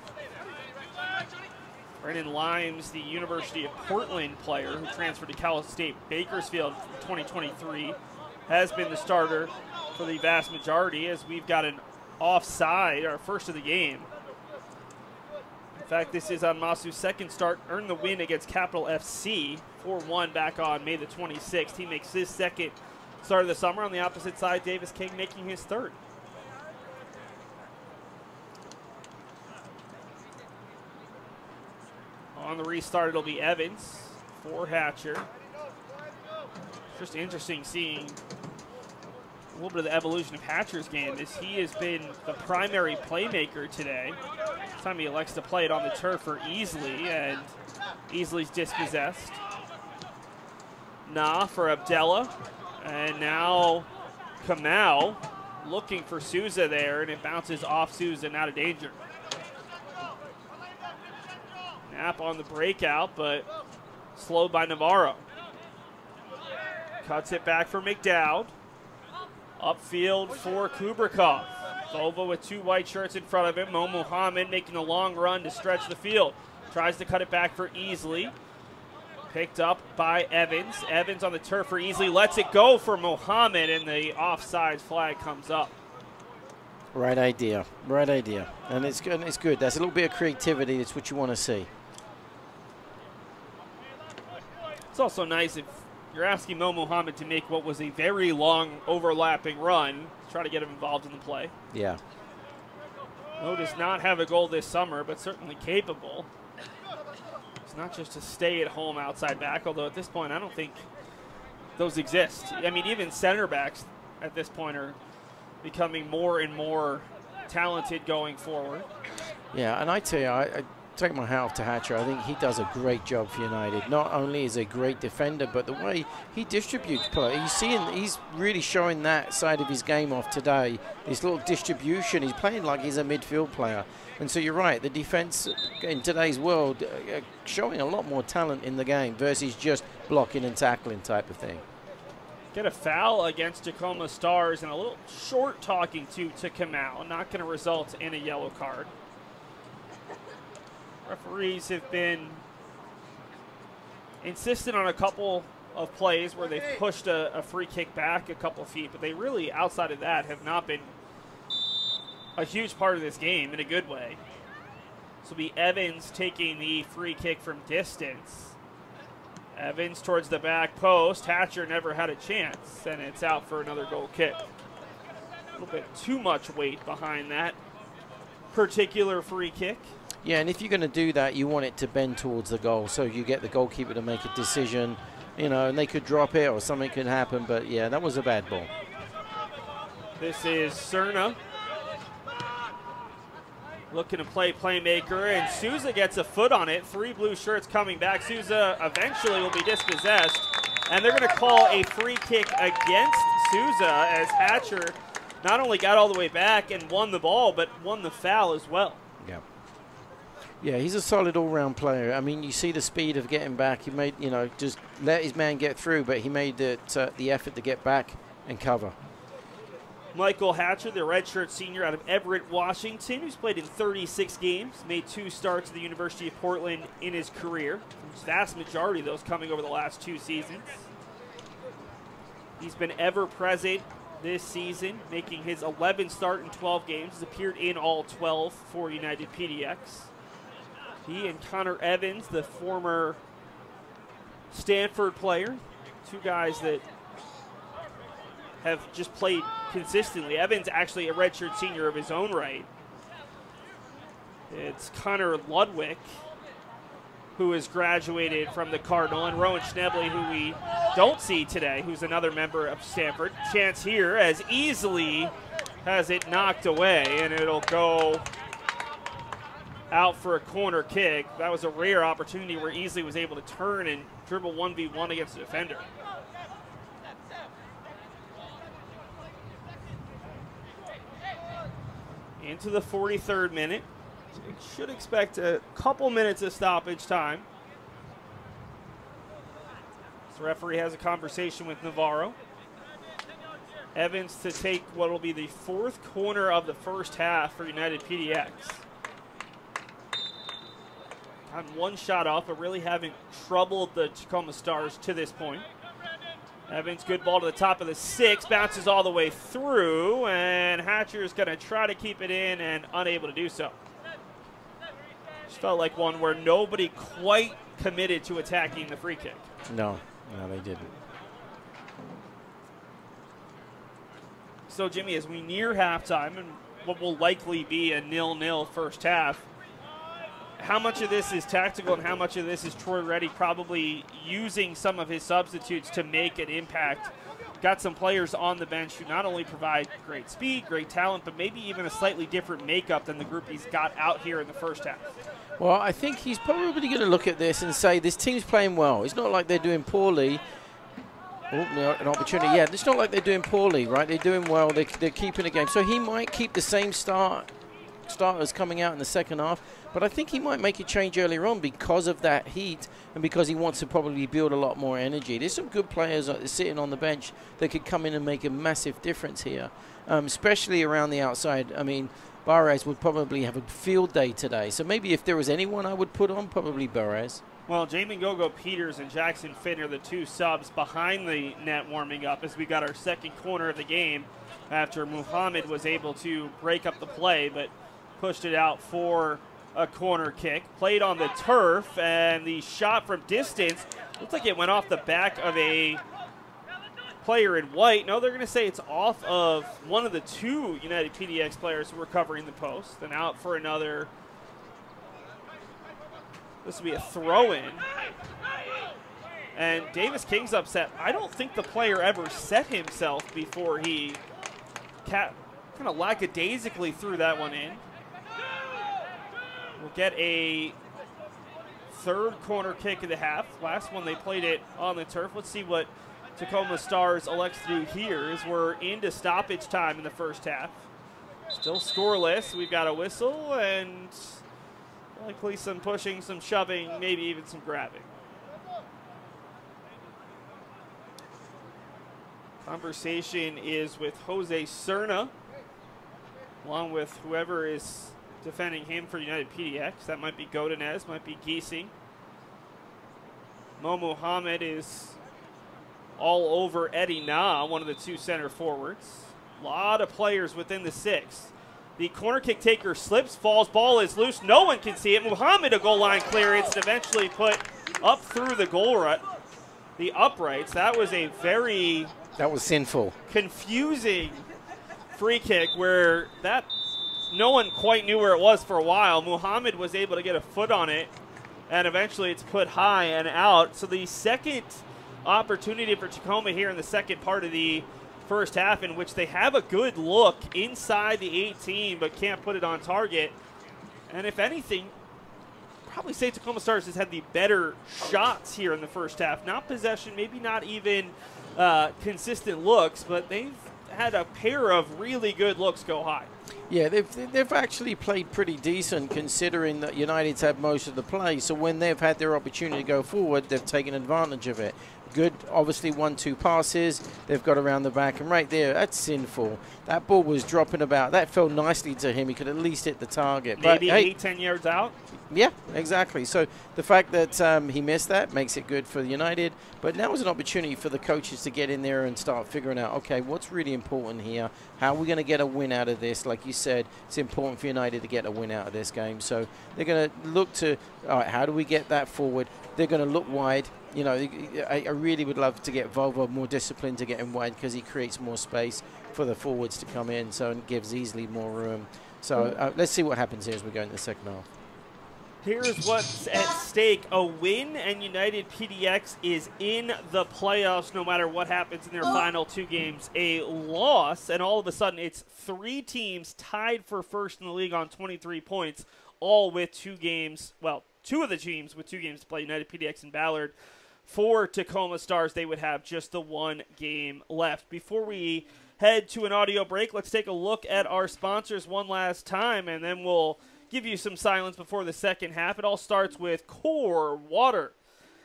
Brennan Limes, the University of Portland player who transferred to Cal State Bakersfield in 2023, has been the starter for the vast majority, as we've got an offside, our first of the game. In fact, this is Admasu's 2nd start, earned the win against Capital FC 4-1 back on May the 26th. He makes his 2nd start of the summer. On the opposite side, Davis King making his 3rd. On the restart, it'll be Evans for Hatcher. Just interesting seeing a little bit of the evolution of Hatcher's game, as he has been the primary playmaker today. This time he elects to play it on the turf for Easley, and Easley's dispossessed. Nah for Abdella, and now Kamau looking for Souza there, and it bounces off Souza and out of danger. Knapp on the breakout, but slowed by Navarro. Cuts it back for McDowd. Upfield for Kubrikov. Bova with 2 white shirts in front of him. Mo Muhammad making a long run to stretch the field. Tries to cut it back for Easley. Picked up by Evans. Evans on the turf for Easley. Lets it go for Muhammad, and the offside flag comes up. Right idea. Right idea. And it's good. It's good. That's a little bit of creativity. That's what you want to see. It's also nice if you're asking Mo Muhammad to make what was a very long overlapping run, try to get him involved in the play. Yeah. Mo does not have a goal this summer, but certainly capable. It's not just a stay-at-home outside back, although at this point I don't think those exist. I mean, even center backs at this point are becoming more and more talented going forward. Yeah, and I tell you, I take my hat off to Hatcher. I think he does a great job for United. Not only is he a great defender, but the way he distributes play. He's really showing that side of his game off today. His little distribution. He's playing like he's a midfield player. And so you're right, the defense in today's world showing a lot more talent in the game versus just blocking and tackling type of thing. Get a foul against Tacoma Stars and a little short talking to Kamau. Not going to result in a yellow card. Referees have been insistent on a couple of plays where they've pushed a free kick back a couple of feet, but they really, outside of that, have not been a huge part of this game in a good way. This will be Evans taking the free kick from distance. Evans towards the back post. Hatcher never had a chance, and it's out for another goal kick. A little bit too much weight behind that particular free kick. Yeah, and if you're going to do that, you want it to bend towards the goal, so you get the goalkeeper to make a decision, you know, and they could drop it or something could happen, but yeah, that was a bad ball. This is Cerna looking to play playmaker, and Souza gets a foot on it. 3 blue shirts coming back. Souza eventually will be dispossessed, and they're going to call a free kick against Souza as Hatcher not only got all the way back and won the ball, but won the foul as well. Yeah. Yeah, he's a solid all-round player. I mean, you see the speed of getting back. He made, just let his man get through, but he made the effort to get back and cover. Michael Hatcher, the redshirt senior out of Everett, Washington, who's played in 36 games, made 2 starts at the University of Portland in his career. The vast majority of those coming over the last 2 seasons. He's been ever present this season, making his 11th start in 12 games. He's appeared in all 12 for United PDX. He and Connor Evans, the former Stanford player, 2 guys that have just played consistently. Evans actually a redshirt senior of his own right. It's Connor Ludwig, who has graduated from the Cardinal, and Rowan Schnebley, who we don't see today, who's another member of Stanford. Chance here as easily has it knocked away, and it'll go out for a corner kick. That was a rare opportunity where Easley was able to turn and dribble 1v1 against the defender. Into the 43rd minute. Should expect a couple minutes of stoppage time. The referee has a conversation with Navarro. Evans to take what will be the 4th corner of the first half for United PDX. Gotten 1 shot off, but really haven't troubled the Tacoma Stars to this point. Evans, good ball to the top of the 6, bounces all the way through, and Hatcher is going to try to keep it in and unable to do so. Just felt like one where nobody quite committed to attacking the free kick. No, they didn't. So, Jimmy, as we near halftime and what will likely be a 0-0 first half, how much of this is tactical and how much of this is Troy Reddy probably using some of his substitutes to make an impact? Got some players on the bench who not only provide great speed, great talent, but maybe even a slightly different makeup than the group he's got out here in the first half. Well, I think he's probably going to look at this and say this team's playing well. It's not like they're doing poorly. Oh, no, an opportunity. Yeah, it's not like they're doing poorly, right? They're doing well. They're keeping the game. So he might keep the same starters coming out in the second half. But I think he might make a change earlier on because of that heat and because he wants to probably build a lot more energy. There's some good players sitting on the bench that could come in and make a massive difference here, especially around the outside. I mean, Barres would probably have a field day today. So maybe if there was anyone I would put on, probably Barres. Well, Jamin Gogo-Peters and Jackson Finn are the 2 subs behind the net warming up as we got our 2nd corner of the game after Muhammad was able to break up the play but pushed it out for a corner kick. Played on the turf, and the shot from distance looks like it went off the back of a player in white. No, they're going to say it's off of one of the 2 United PDX players who were covering the post. Then out for another. This will be a throw-in. And Davis King's upset. I don't think the player ever set himself before he kind of lackadaisically threw that one in. We'll get a 3rd corner kick of the half. Last one they played it on the turf. Let's see what Tacoma Stars elects to do here as we're into stoppage time in the first half. Still scoreless. We've got a whistle and likely some pushing, some shoving, maybe even some grabbing. Conversation is with Jose Serna, along with whoever is defending him for United PDX. That might be Godinez, might be Giesing. Mo Muhammad is all over Eddie Na, one of the 2 center forwards. A lot of players within the 6. The corner kick taker slips, falls, ball is loose. No one can see it. Muhammad, a goal line clearance, and eventually put up through the the uprights. That was a very... That was sinful. Confusing free kick where that... No one quite knew where it was for a while. Muhammad was able to get a foot on it, and eventually it's put high and out. So the second opportunity for Tacoma here in the second part of the first half, in which they have a good look inside the 18 but can't put it on target. And if anything, probably say Tacoma Stars has had the better shots here in the first half. Not possession, maybe not even consistent looks, but they've had a pair of really good looks go high. Yeah, they've actually played pretty decent considering that United's had most of the play. So when they've had their opportunity to go forward, they've taken advantage of it. Good, obviously 1-2 passes. They've got around the back, and right there, that's sinful. That ball was dropping about. That fell nicely to him. He could at least hit the target. Maybe but, 8-10 yards out. Yeah, exactly. So the fact that he missed that makes it good for United. But now is an opportunity for the coaches to get in there and start figuring out, okay, what's really important here? How are we going to get a win out of this? Like you said, it's important for United to get a win out of this game. So they're going to look to, all right, how do we get that forward? They're going to look wide. You know, I really would love to get Volvo more disciplined to get him wide because he creates more space for the forwards to come in, so it gives easily more room. So let's see what happens here as we go into the second half. Here's what's at stake. A win and United PDX is in the playoffs no matter what happens in their final 2 games. A loss, and all of a sudden it's 3 teams tied for first in the league on 23 points, all with 2 games. Well, 2 of the teams with 2 games to play, United PDX and Ballard. For Tacoma Stars, they would have just the 1 game left. Before we head to an audio break, let's take a look at our sponsors one last time, and then we'll give you some silence before the second half. It all starts with Core Water.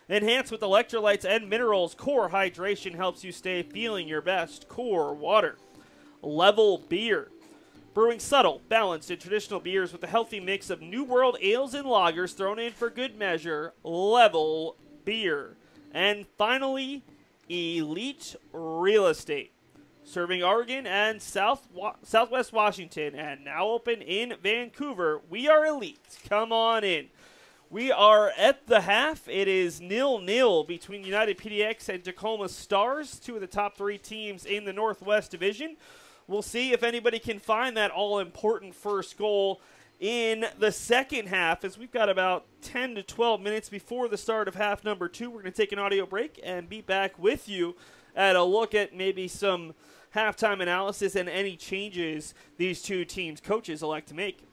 Enhanced with electrolytes and minerals, Core Hydration helps you stay feeling your best. Core Water. Level Beer. Brewing subtle, balanced, and traditional beers with a healthy mix of New World ales and lagers thrown in for good measure. Level Beer. And finally, Elite Real Estate. Serving Oregon and Southwest Washington, and now open in Vancouver. We are Elite. Come on in. We are at the half. It is 0-0 between United PDX and Tacoma Stars, 2 of the top 3 teams in the Northwest Division. We'll see if anybody can find that all-important first goal in the second half, as we've got about 10 to 12 minutes before the start of half number 2. We're going to take an audio break and be back with you at a look at maybe some halftime analysis and any changes these 2 teams' coaches elect to make.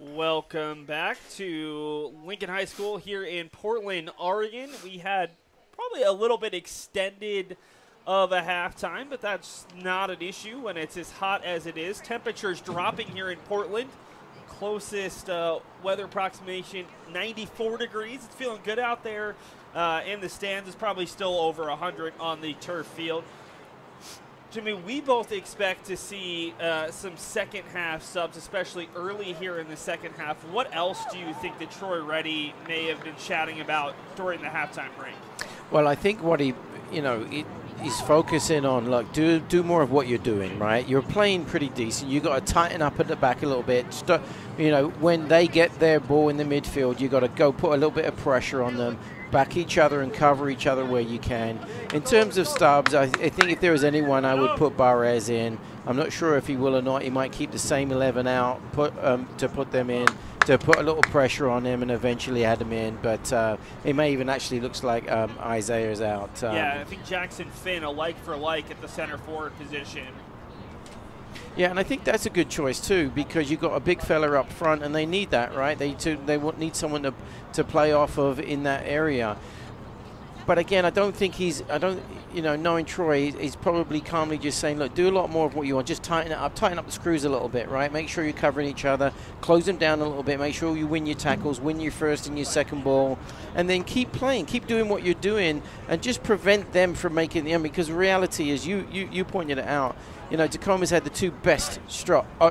Welcome back to Lincoln High School here in Portland, Oregon. We had probably a little bit extended of a halftime, but that's not an issue when it's as hot as it is. Temperatures dropping here in Portland. Closest weather approximation, 94 degrees. It's feeling good out there. In the stands, it's probably still over 100 on the turf field. Jimmy, we both expect to see some second half subs, especially early here in the second half. What else do you think that Troy Ready may have been chatting about during the halftime break? Well, I think what he's focusing on, look, do more of what you're doing, right? You're playing pretty decent. You got to tighten up at the back a little bit. When they get their ball in the midfield, you got to go put a little bit of pressure on them. Back each other and cover each other where you can. In terms of stubs, I think if there was anyone, I would put Barres in. I'm not sure if he will or not. He might keep the same 11 out, to put them in, to put a little pressure on him and eventually add them in. But it may even actually looks like Isaiah's out. Yeah, I think Jackson Finn, a like for like at the center forward position. Yeah, and I think that's a good choice too, because you've got a big fella up front, and they need that, right? They need someone to play off of in that area. But again, I don't think knowing Troy, he's probably calmly just saying, look, do a lot more of what you want. Just tighten up the screws a little bit, right? Make sure you're covering each other, close them down a little bit, make sure you win your tackles, win your first and your second ball, and then keep playing, keep doing what you're doing, and just prevent them from making the end. Because the reality is, you pointed it out, Tacoma's had the two best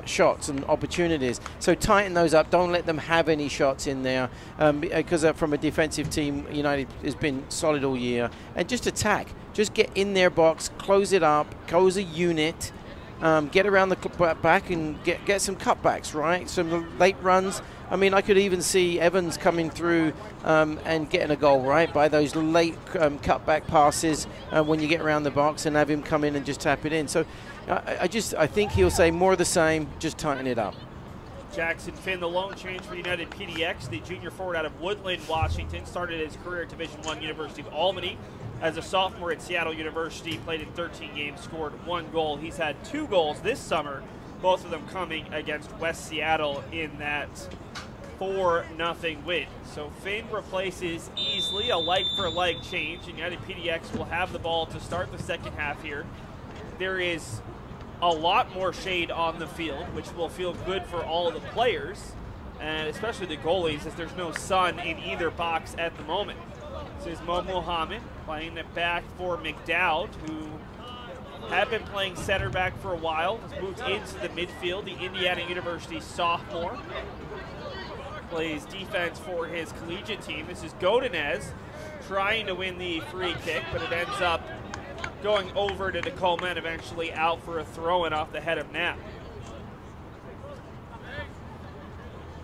shots and opportunities. So tighten those up. Don't let them have any shots in there, because from a defensive team, United has been solid all year. And just attack. Just get in their box, close it up, go as a unit, get around the back and get some cutbacks, right? Some late runs. I mean, I could even see Evans coming through and getting a goal, right, by those late cutback passes when you get around the box, and have him come in and just tap it in. So I think he'll say more of the same, just tighten it up. Jackson Finn, the lone change for United PDX, the junior forward out of Woodland, Washington, started his career at Division I University of Albany. As a sophomore at Seattle University, played in 13 games, scored 1 goal. He's had 2 goals this summer, both of them coming against West Seattle in that 4-0 win. So Finn replaces Easley, a like-for-like change, and United PDX will have the ball to start the second half here. There is a lot more shade on the field, which will feel good for all of the players, and especially the goalies, as there's no sun in either box at the moment. This is Mo Muhammad playing it back for McDowd, who had been playing center back for a while, has moved into the midfield, the Indiana University sophomore. Plays defense for his collegiate team. This is Godinez trying to win the free kick, but it ends up going over to Tacoma and eventually out for a throw-in off the head of Knapp.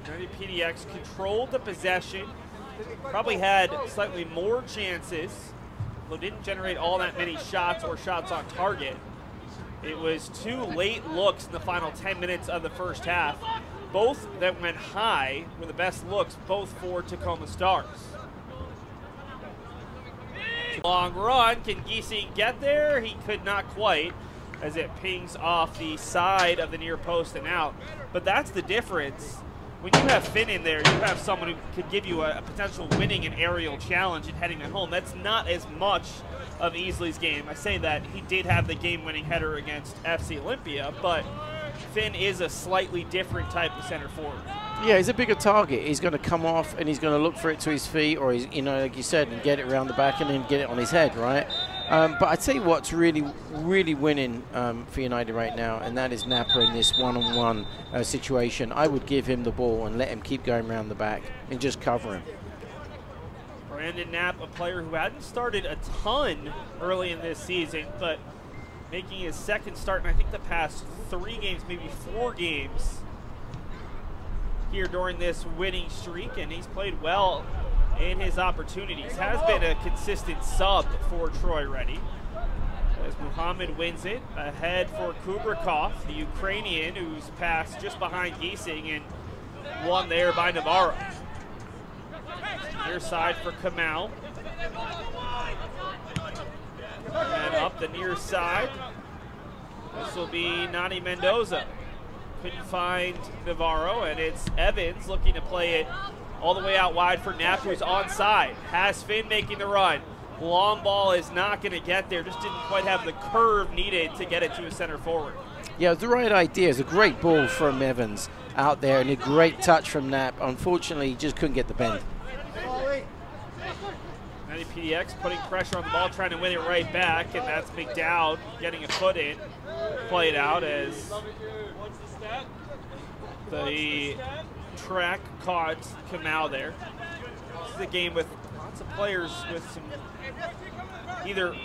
United PDX controlled the possession, probably had slightly more chances, though didn't generate all that many shots or shots on target. It was 2 late looks in the final 10 minutes of the first half. Both that went high were the best looks, both for Tacoma Stars. Long run, can Giesing get there? He could not quite, as it pings off the side of the near post and out. But that's the difference. When you have Finn in there, you have someone who could give you a potential winning an aerial challenge and heading it home. That's not as much of Easley's game. I say that he did have the game-winning header against FC Olympia, but Finn is a slightly different type of center forward. Yeah, he's a bigger target. He's going to come off and he's going to look for it to his feet, or he's, like you said, and get it around the back and then get it on his head, right? But I'd say what's really winning for United right now, and that is Napper in this one-on-one situation. I would give him the ball and let him keep going around the back and just cover him. Brandon Knapp, a player who hadn't started a ton early in this season, but making his second start in I think the past 3 games, maybe 4 games here during this winning streak, and he's played well in his opportunities. Has been a consistent sub for Troy Ready. As Muhammad wins it, ahead for Kubrikov, the Ukrainian, who's passed just behind Giesing and won there by Navarro. Near side for Kamau. And up the near side, this will be Nani Mendoza. couldn't find Navarro, and it's Evans looking to play it all the way out wide for Knapp, who's onside. Has Finn making the run. Long ball is not going to get there. Just didn't quite have the curve needed to get it to a center forward. Yeah, it was the right idea. It's a great ball from Evans out there, and a great touch from Knapp. Unfortunately, he just couldn't get the bend. PDX putting pressure on the ball, trying to win it right back, and that's McDowd getting a foot in. Played out as the track caught Kamau there. This is a game with lots of players with some either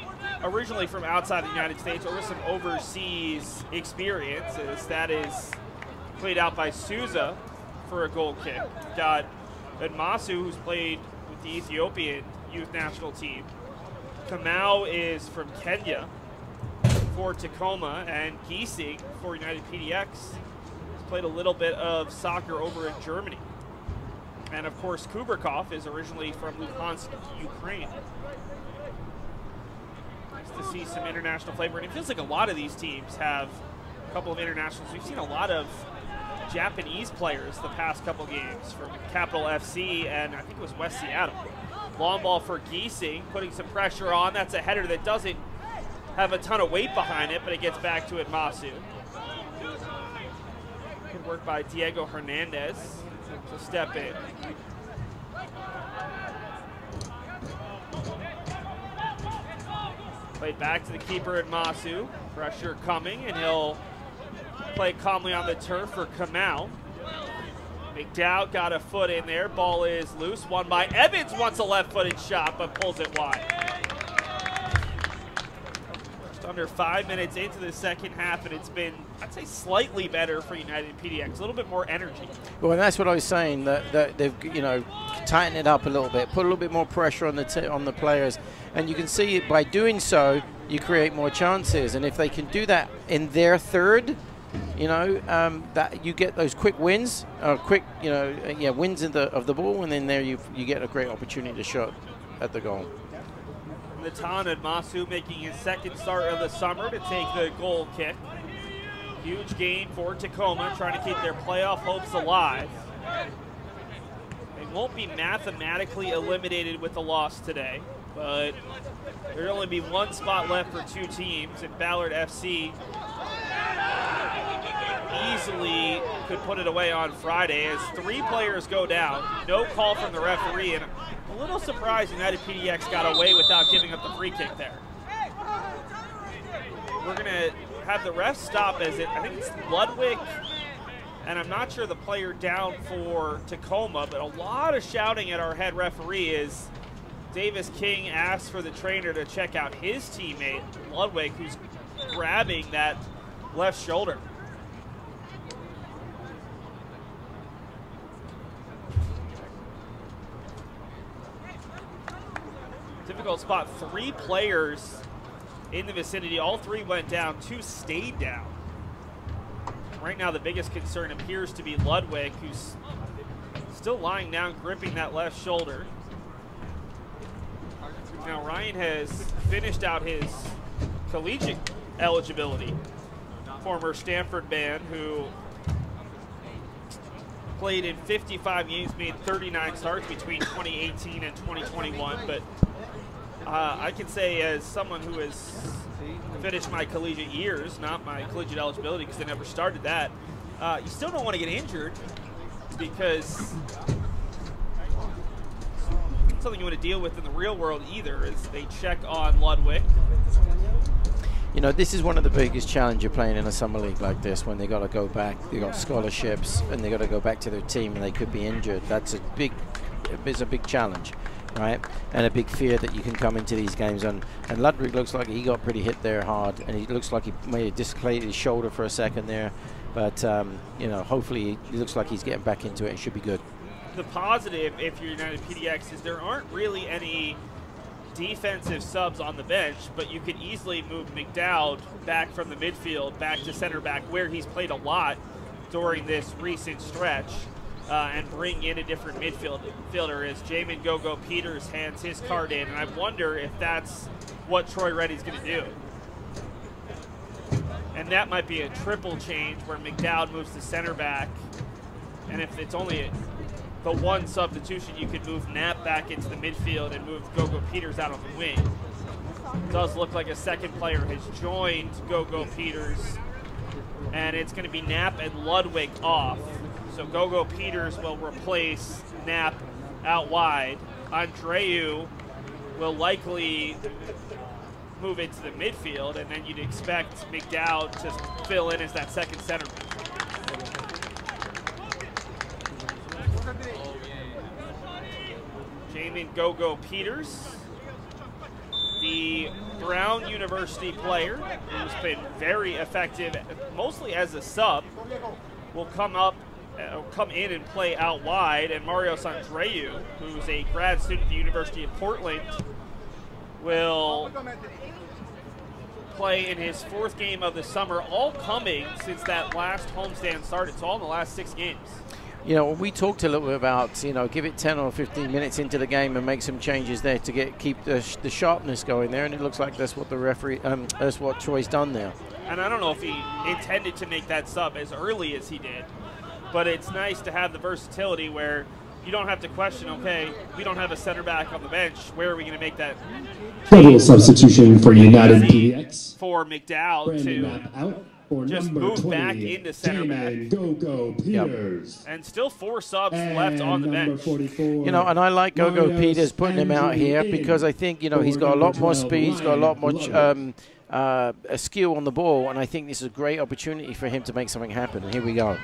originally from outside the United States or with some overseas experiences. That is played out by Souza for a goal kick. Got Edmasu, who's played with the Ethiopian youth national team. Kamau is from Kenya for Tacoma, and Giesing for United PDX. He's played a little bit of soccer over in Germany. And of course, Kuberkov is originally from Luhansk, Ukraine. Nice to see some international flavor, and it feels like a lot of these teams have a couple of internationals. We've seen a lot of Japanese players the past couple games from Capital FC and I think it was West Seattle. Long ball for Giesing, putting some pressure on. That's a header that doesn't have a ton of weight behind it, but it gets back to Edmasu. Good work by Diego Hernandez to step in. Played back to the keeper, Edmasu. Pressure coming, and he'll play calmly on the turf for Kamau. McDowd got a foot in there. Ball is loose. Won by Evans. Wants a left-footed shot, but pulls it wide. Just under 5 minutes into the second half, and it's been, I'd say, slightly better for United PDX. A little bit more energy. Well, and that's what I was saying. That they've, you know, tightened it up a little bit, put a little bit more pressure on the players, and you can see by doing so, you create more chances. And if they can do that in their third, you know, that you get those quick wins, wins of the ball, and then there you get a great opportunity to shot at the goal. Natan Edmasu making his second start of the summer to take the goal kick. Huge game for Tacoma, trying to keep their playoff hopes alive. They won't be mathematically eliminated with the loss today, but there'll only be one spot left for two teams, and Ballard FC easily could put it away on Friday as 3 players go down. No call from the referee, and a little surprised United PDX got away without giving up the free kick there. We're going to have the ref stop as I think it's Ludwig, and I'm not sure the player down for Tacoma, but a lot of shouting at our head referee as Davis King asks for the trainer to check out his teammate, Ludwig, who's grabbing that left shoulder. Difficult spot. 3 players in the vicinity. All 3 went down. 2 stayed down. Right now, the biggest concern appears to be Ludwig, who's still lying down, gripping that left shoulder. Now, Ryan has finished out his collegiate eligibility. Former Stanford man who played in 55 games, made 39 starts between 2018 and 2021, but I can say as someone who has finished my collegiate years, not my collegiate eligibility because I never started that, you still don't want to get injured because it's something you want to deal with in the real world either, is they check on Ludwig. You know, this is one of the biggest challenges playing in a summer league like this, when they got to go back, they got scholarships, and they got to go back to their team, and they could be injured. That's a big challenge, right? And a big fear that you can come into these games. And Ludwig looks like he got pretty hit there hard, and he looks like he may have dislocated his shoulder for a second there. But, you know, hopefully he looks like he's getting back into it and should be good. The positive, if you're United PDX, is there aren't really any defensive subs on the bench, but you could easily move McDowd back from the midfield back to center back, where he's played a lot during this recent stretch, and bring in a different midfielder as Jamin Gogo Peters hands his card in, and I wonder if that's what Troy Reddy's going to do. And that might be a triple change where McDowd moves to center back. And if it's only the one substitution, you could move Knapp back into the midfield and move Gogo Peters out on the wing. It does look like a second player has joined Gogo Peters. And it's going to be Knapp and Ludwig off. So Gogo Peters will replace Knapp out wide. Andreu will likely move into the midfield, and then you'd expect McDowd to fill in as that second center. Jamin Gogo Peters, the Brown University player who's been very effective, mostly as a sub, will come in and play out wide, and Marios Andreu, who's a grad student at the University of Portland, will play in his 4th game of the summer, all coming since that last homestand started. It's all in the last 6 games. You know, we talked a little bit about, you know, give it 10 or 15 minutes into the game and make some changes there to keep the sharpness going there, and it looks like that's what the referee, that's what Troy's done there. And I don't know if he intended to make that sub as early as he did, but it's nice to have the versatility where you don't have to question, okay, we don't have a center back on the bench. Where are we going to make that double substitution for United PDX? For McDowd to just move 20, back into center back. Gogo Peters. Yep. And still 4 subs left on the bench. 44, you know, and I like Gogo Peters putting him out here because I think, you know, he's got a lot more speed, he's got a lot more a skill on the ball, and I think this is a great opportunity for him to make something happen. And here we go.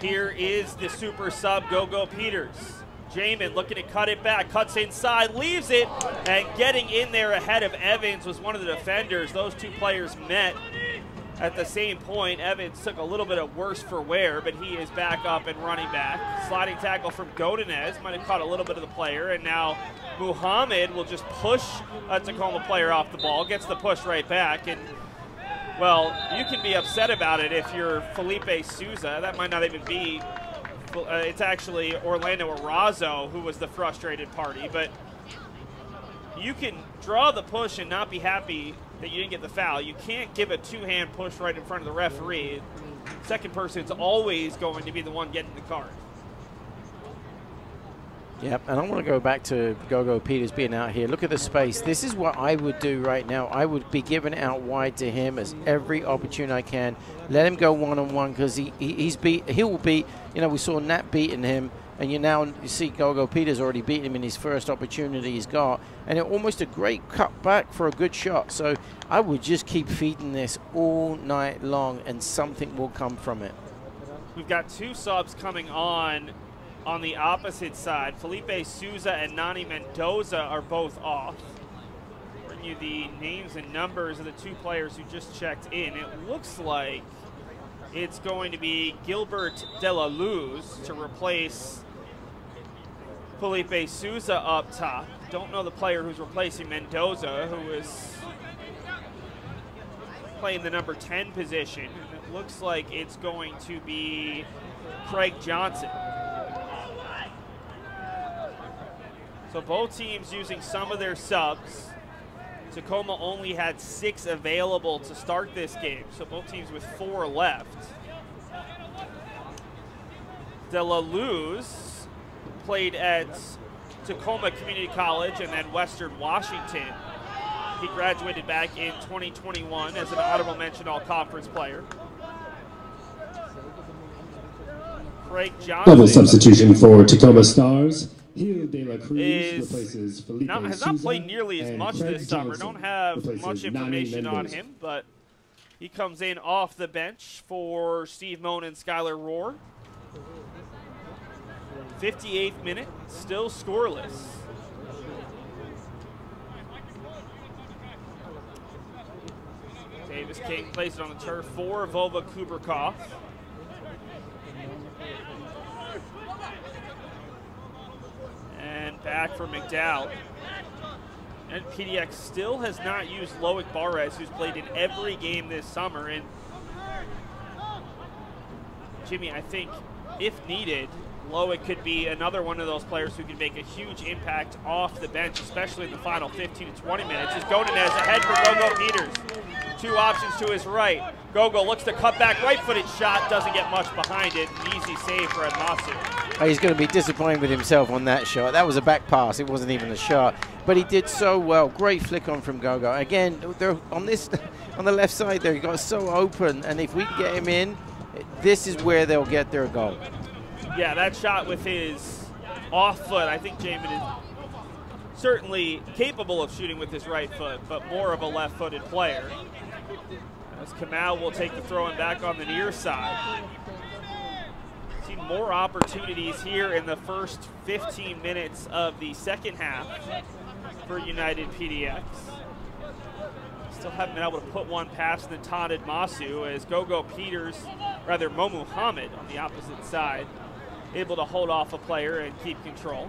Here is the super sub, Gogo Peters. Jamin looking to cut it back, cuts inside, leaves it, and getting in there ahead of Evans was one of the defenders. Those two players met at the same point. Evans took a little bit of worse for wear, but he is back up and running back. Sliding tackle from Godinez, might have caught a little bit of the player, and now Muhammad will just push a Tacoma player off the ball, gets the push right back, and well, you can be upset about it if you're Felipe Souza. That might not even be, it's actually Orlando Arazo who was the frustrated party, but you can draw the push and not be happy that you didn't get the foul. You can't give a two-hand push right in front of the referee. Second person's always going to be the one getting the card. Yep, and I want to go back to Gogo Peters being out here. Look at the space. This is what I would do right now. I would be giving it out wide to him as every opportunity I can. Let him go one-on-one because he will beat, you know, we saw Nat beating him, and you see Gogo Peters already beating him in his first opportunity he's got, and it almost a great cut back for a good shot. So I would just keep feeding this all night long, and something will come from it. We've got 2 subs coming on the opposite side. Felipe Souza and Nani Mendoza are both off. Bring you the names and numbers of the 2 players who just checked in. It looks like it's going to be Gilbert De La Luz to replace Felipe Souza up top. Don't know the player who's replacing Mendoza, who is playing the number 10 position. And it looks like it's going to be Craig Johnson. So both teams using some of their subs. Tacoma only had 6 available to start this game, so both teams with 4 left. De La Luz played at Tacoma Community College and then Western Washington. He graduated back in 2021 as an honorable mention all-conference player. Craig Johnson. Double substitution for Tacoma Stars. Gil De La Cruz replaces Felipe has not played nearly as much this summer. Don't have much information on him, but he comes in off the bench for Steve Moan and Skylar Rohr. 58th minute, still scoreless. Davis King plays it on the turf for Vova Kuberkov. And back for McDowd. And PDX still has not used Loic Barres, who's played in every game this summer. And Jimmy, I think if needed, Loic could be another one of those players who can make a huge impact off the bench, especially in the final 15 to 20 minutes. Just Godinez ahead for Gogo Peters. 2 options to his right. Gogo looks to cut back, right-footed shot, doesn't get much behind it. An easy save for Edmasu. He's going to be disappointed with himself on that shot. That was a back pass. It wasn't even a shot. But he did so well. Great flick on from Gogo. Again, they're on the left side there, he got so open. And if we can get him in, this is where they'll get their goal. Yeah, that shot with his off foot, I think Jamin is certainly capable of shooting with his right foot, but more of a left-footed player. As Kamau will take the throw-in back on the near side. See more opportunities here in the first 15 minutes of the second half for United PDX. Still haven't been able to put one past Natan Edmasu as Gogo Peters, rather Mo Muhammad on the opposite side, able to hold off a player and keep control.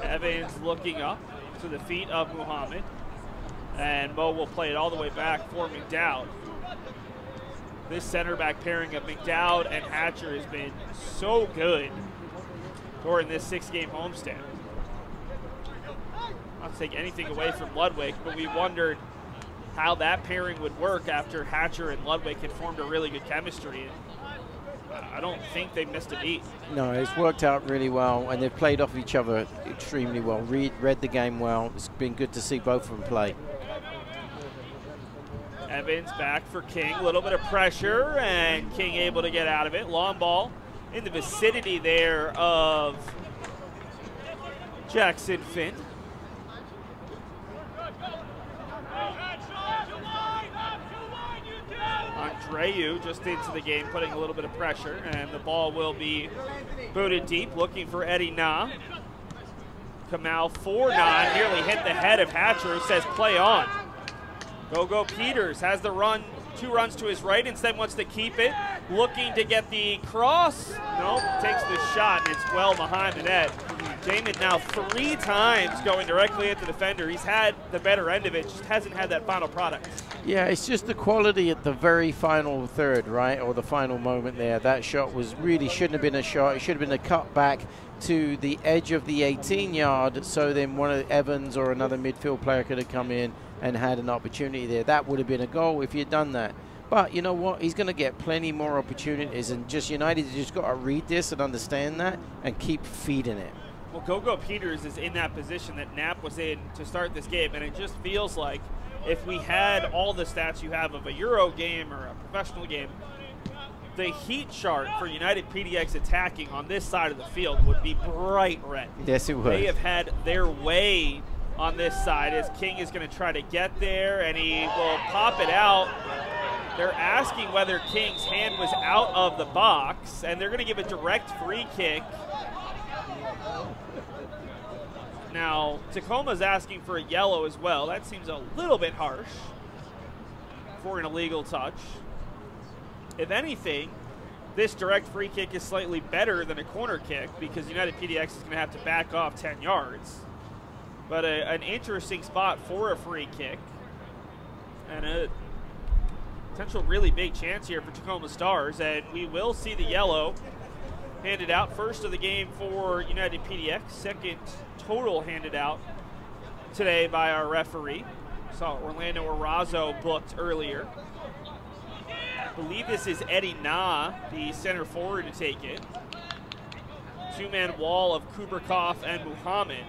Evans looking up to the feet of Muhammad, and Mo will play it all the way back for McDowd. This center back pairing of McDowd and Hatcher has been so good during this 6-game homestand. Not to take anything away from Ludwig, but we wondered how that pairing would work after Hatcher and Ludwig had formed a really good chemistry. I don't think they missed a beat. No, it's worked out really well, and they've played off each other extremely well. Read the game well. It's been good to see both of them play. Evans back for King, a little bit of pressure, and King able to get out of it. Long ball in the vicinity there of Jackson Finn. Andreu just into the game, putting a little bit of pressure, and the ball will be booted deep, looking for Eddie Na. Kamau 4-9, nearly hit the head of Hatcher, who says play on. Gogo Peters has the run, 2 runs to his right, instead wants to keep it, looking to get the cross. Nope, takes the shot, and it's well behind the net. Jamin now 3 times going directly at the defender. He's had the better end of it, just hasn't had that final product. Yeah, it's just the quality at the very final third, right, or the final moment there. That shot was really shouldn't have been a shot. It should have been a cut back to the edge of the 18-yard, so then one of Evans or another midfield player could have come in and had an opportunity there. That would have been a goal if he had done that. But you know what? He's going to get plenty more opportunities, and just United just got to read this and understand that and keep feeding it. Well, Gogo Peters is in that position that Knapp was in to start this game, and it just feels like if we had all the stats you have of a Euro game or a professional game, the heat chart for United PDX attacking on this side of the field would be bright red. Yes, it would. They have had their way on this side as King is going to try to get there, and he will pop it out. They're asking whether King's hand was out of the box, and they're going to give a direct free kick. Now, Tacoma's asking for a yellow as well. That seems a little bit harsh for an illegal touch. If anything, this direct free kick is slightly better than a corner kick because United PDX is going to have to back off 10 yards. But an interesting spot for a free kick, and a potential really big chance here for Tacoma Stars, and we will see the yellow handed out. First of the game for United PDX, second total handed out today by our referee. Saw Orlando Orazo booked earlier. I believe this is Eddie Na, the center forward, to take it. 2-man wall of Kubrikov and Muhammad.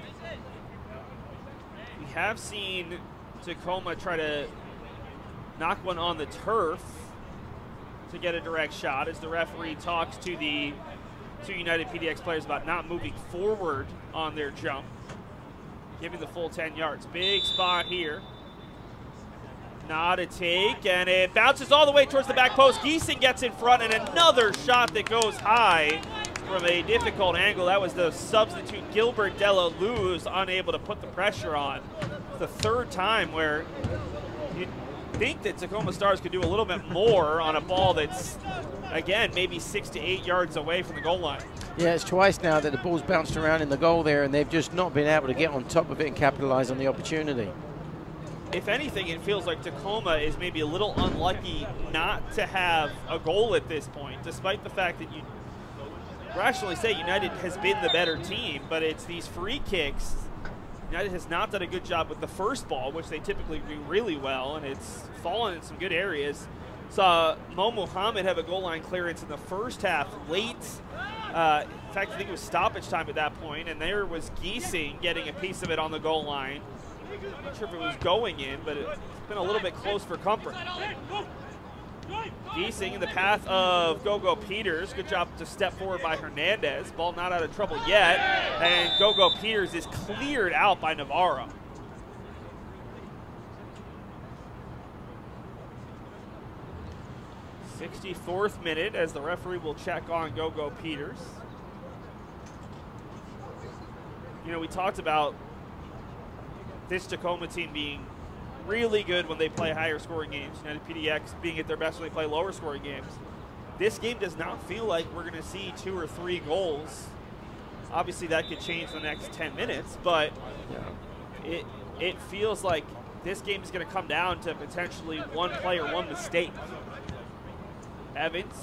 We have seen Tacoma try to knock one on the turf to get a direct shot as the referee talks to the 2 United PDX players about not moving forward on their jump, giving the full 10 yards. Big spot here. Not a take, and it bounces all the way towards the back post. Giesen gets in front, and another shot that goes high from a difficult angle. That was the substitute Gilbert Della Luz, unable to put the pressure on. It's the 3rd time where you'd think that Tacoma Stars could do a little bit more on a ball that's, again, maybe 6 to 8 yards away from the goal line. Yeah, it's twice now that the ball's bounced around in the goal there, and they've just not been able to get on top of it and capitalize on the opportunity. If anything, it feels like Tacoma is maybe a little unlucky not to have a goal at this point, despite the fact that you rationally say United has been the better team, but it's these free kicks. United has not done a good job with the first ball, which they typically do really well, and it's fallen in some good areas. Saw Mo Muhammad have a goal line clearance in the first half late. In fact, I think it was stoppage time at that point, and there was Giesing getting a piece of it on the goal line. I'm not sure if it was going in, but it's been a little bit close for comfort. Giesing in the path of Gogo Peters. Good job to step forward by Hernandez. Ball not out of trouble yet, and Gogo Peters is cleared out by Navarro. '64th minute as the referee will check on Gogo Peters. You know, we talked about this Tacoma team being really good when they play higher scoring games. United PDX being at their best when they play lower scoring games. This game does not feel like we're going to see 2 or 3 goals. Obviously that could change in the next 10 minutes, but it feels like this game is going to come down to potentially one player, one mistake. Evans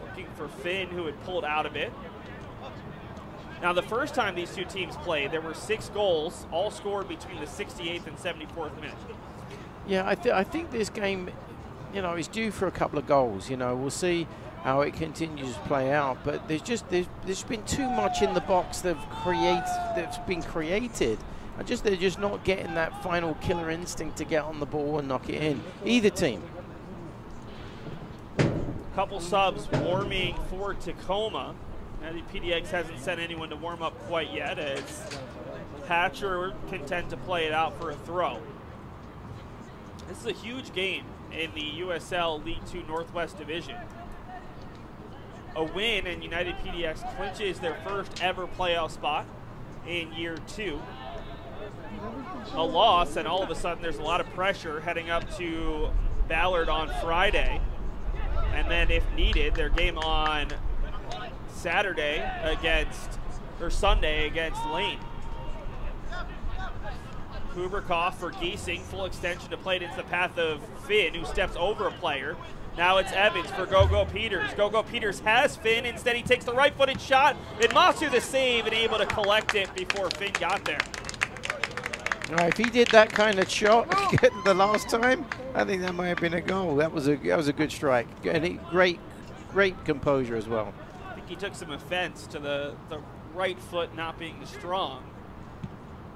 looking for Finn, who had pulled out of it. Now, the first time these two teams played, there were 6 goals, all scored between the 68th and 74th minute. Yeah, I think this game, you know, is due for a couple of goals. You know, we'll see how it continues to play out. But there's been too much in the box that's been created. They're just not getting that final killer instinct to get on the ball and knock it in. Either team. Couple subs warming for Tacoma. The PDX hasn't sent anyone to warm up quite yet, as Hatcher content to play it out for a throw. This is a huge game in the USL League 2 Northwest Division. A win and United PDX clinches their first ever playoff spot in year 2. A loss, and all of a sudden there's a lot of pressure heading up to Ballard on Friday. And then if needed, their game on Sunday against Lane. Kubrikoff for Giesing, full extension to play it into the path of Finn, who steps over a player. Now it's Evans for Gogo Peters. Gogo Peters has Finn. Instead, he takes the right-footed shot. And Masu the save and able to collect it before Finn got there. If he did that kind of shot the last time, I think that might have been a goal. That was a good strike. And great composure as well. I think he took some offense to the right foot not being strong.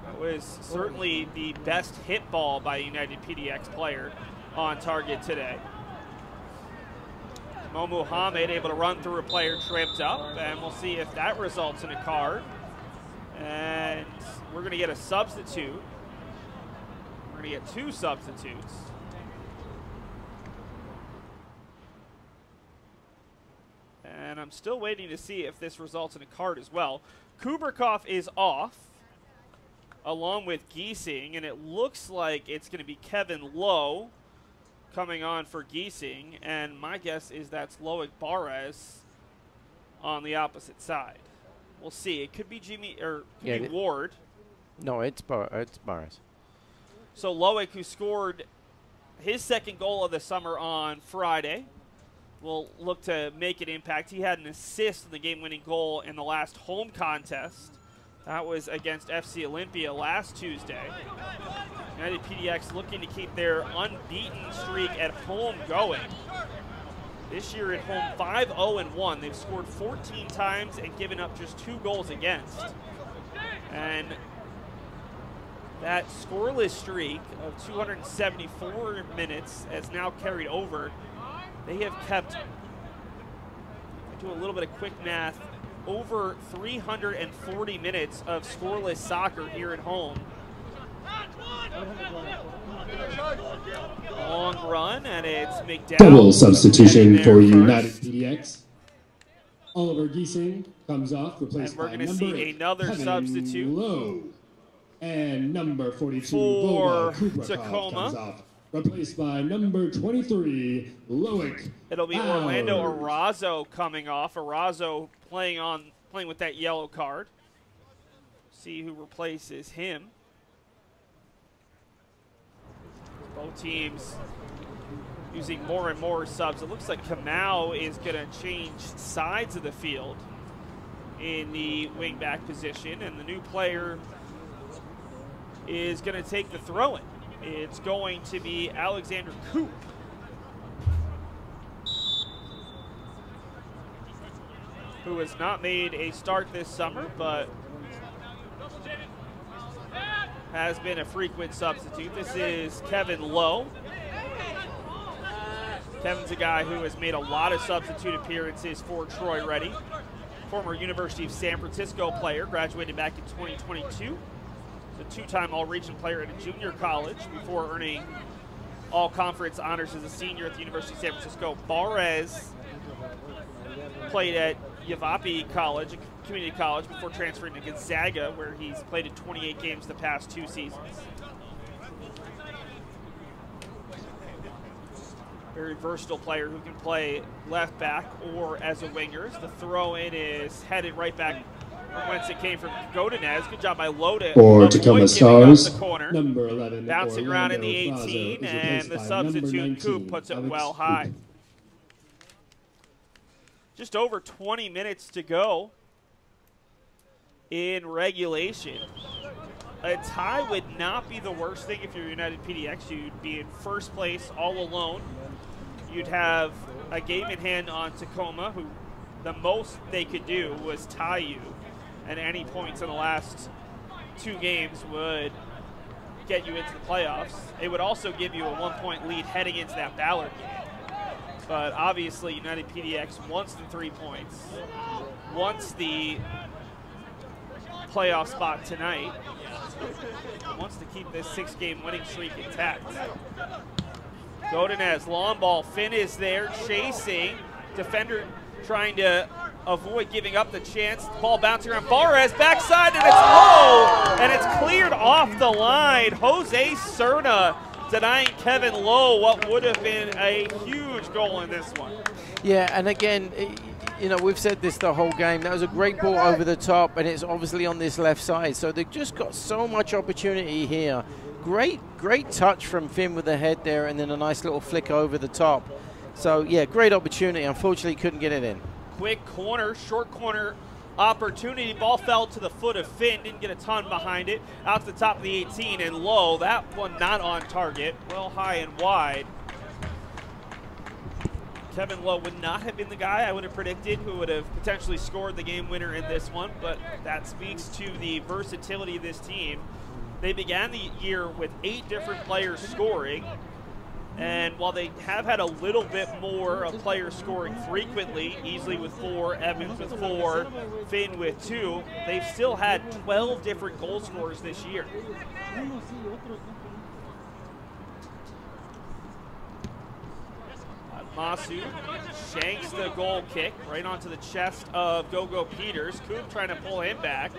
That was certainly the best hit ball by a United PDX player on target today. Mo Muhammad able to run through a player tripped up, and we'll see if that results in a card. And we're going to get a substitute. We're going to get 2 substitutes. And I'm still waiting to see if this results in a card as well. Kubrikoff is off, along with Giesing, and it looks like it's going to be Kevin Lowe coming on for Giesing, and my guess is that's Loic Barres on the opposite side. We'll see. It could be Jimmy Ward. No, it's Barres. So Loic, who scored his second goal of the summer on Friday, will look to make an impact. He had an assist in the game-winning goal in the last home contest. That was against FC Olympia last Tuesday. United PDX looking to keep their unbeaten streak at home going. This year at home, 5-0-1. They've scored 14 times and given up just 2 goals against. And that scoreless streak of 274 minutes has now carried over. They have kept, do a little bit of quick math, over 340 minutes of scoreless soccer here at home. Long run, and it's McDowell. Double substitution for United PDX. Oliver Giesing comes off, replaced by number 8. And we're going to see another substitute. Lowe. And number 42, for Tacoma, comes off, replaced by number 23, Loic. It'll be Orlando Arazo coming off. Arazo playing with that yellow card. See who replaces him. Both teams using more and more subs. It looks like Kamau is going to change sides of the field in the wing-back position, and the new player is going to take the throw-in. It's going to be Alexander Koop. who has not made a start this summer, but has been a frequent substitute. This is Kevin Lowe. Kevin's a guy who has made a lot of substitute appearances for Troy Ready. Former University of San Francisco player, graduated back in 2022. A two-time All-Region player at a junior college before earning all-conference honors as a senior at the University of San Francisco. Barres played at Yavapai College, a community college, before transferring to Gonzaga, where he's played in 28 games the past 2 seasons. Very versatile player who can play left back or as a winger. The throw-in is headed right back from whence it came from Godinez. Good job by Loda. For Tacoma Stars, the corner. number 11. Bouncing Orlando around in the Plaza 18, is and the replaced by substitute number 19, Coop puts it Alex well Coop. high. Just over 20 minutes to go in regulation. A tie would not be the worst thing if you're United PDX. You'd be in first place all alone. You'd have a game in hand on Tacoma, who the most they could do was tie you, and any points in the last 2 games would get you into the playoffs. It would also give you a 1-point lead heading into that Ballard game. But obviously United PDX wants the 3 points, wants the playoff spot tonight, wants to keep this 6-game winning streak intact. Godinez, long ball, Finn is there, chasing, defender trying to avoid giving up the chance, ball bouncing around, Barres, backside, and it's low, and it's cleared off the line. Jose Cerna denying Kevin Lowe what would have been a huge goal in this one. Yeah, and again, you know, we've said this the whole game. That was a great ball over the top, and it's obviously on this left side. So they've just got so much opportunity here. Great touch from Finn with the head there, and then a nice little flick over the top. So, yeah, great opportunity. Unfortunately, couldn't get it in. Quick corner, short corner opportunity. Ball fell to the foot of Finn. Didn't get a ton behind it. Out to the top of the 18 and Low. That one not on target. Well high and wide. Kevin Lowe would not have been the guy I would have predicted who would have potentially scored the game winner in this one, but that speaks to the versatility of this team. They began the year with 8 different players scoring, and while they have had a little bit more of players scoring frequently, easily with 4, Evans with 4, Finn with 2, they've still had 12 different goal scorers this year. Masu shanks the goal kick right onto the chest of Gogo Peters. Coop trying to pull him back.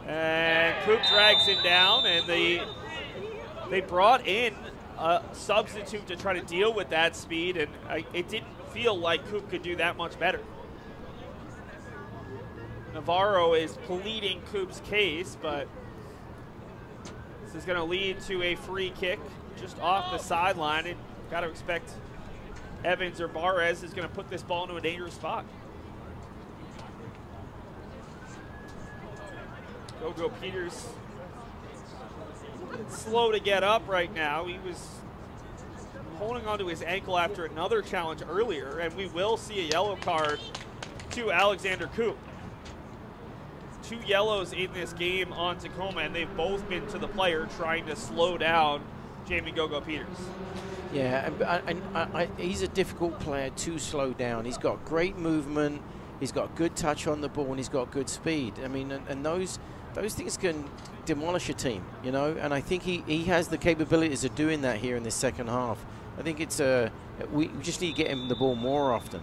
And Coop drags him down, and they brought in a substitute to try to deal with that speed, and it didn't feel like Coop could do that much better. Navarro is pleading Coop's case, but this is going to lead to a free kick just off the sideline, and got to expect Evans or Barres is going to put this ball into a dangerous spot. Gogo Peters slow to get up right now. He was holding onto his ankle after another challenge earlier, and we will see a yellow card to Alexander Coop. 2 yellows in this game on Tacoma, and they've both been to the player trying to slow down Jamie Gogo Peters. Yeah, and he's a difficult player to slow down. He's got great movement, he's got good touch on the ball, and he's got good speed. I mean, and those things can demolish a team, you know, and I think he has the capabilities of doing that here in this second half. I think it's we just need to get him the ball more often.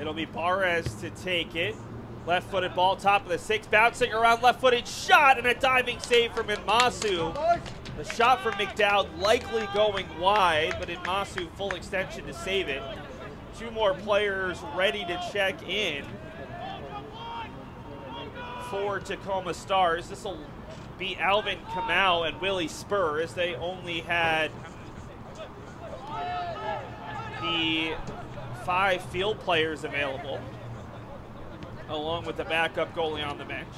It'll be Barres to take it. Left-footed ball, top of the 6, bouncing around, left-footed shot, and a diving save from Inmasu. The shot from McDowd likely going wide, but Inmasu full extension to save it. 2 more players ready to check in for Tacoma Stars. This will be Alvin Kamau and Willie Spur, as they only had the 5 field players available, along with the backup goalie on the bench.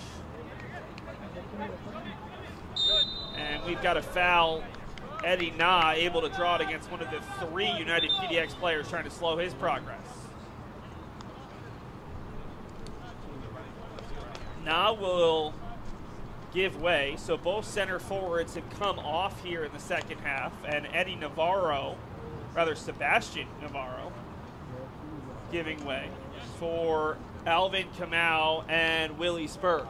And we've got a foul. Eddie Na able to draw it against one of the 3 United PDX players trying to slow his progress. now will give way. So both center forwards have come off here in the second half, and Sebastian Navarro, giving way for Alvin Kamau and Willie Spur.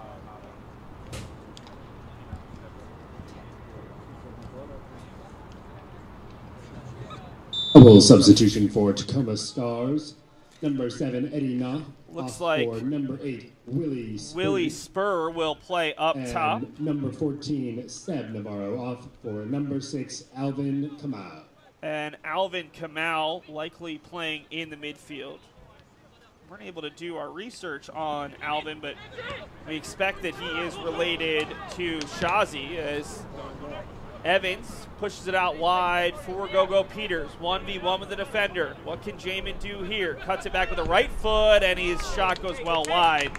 Double substitution for Tacoma Stars. Number 7, Eddie Na. Looks like for number 8, Willie Spur. Willie Spur will play up top. Number 14, Seb Navarro off for number 6, Alvin Kamau. And Alvin Kamau likely playing in the midfield. We weren't able to do our research on Alvin, but we expect that he is related to Shazi, as Evans pushes it out wide for Gogo Peters. 1v1 with the defender. What can Jamin do here? Cuts it back with the right foot, and his shot goes well wide.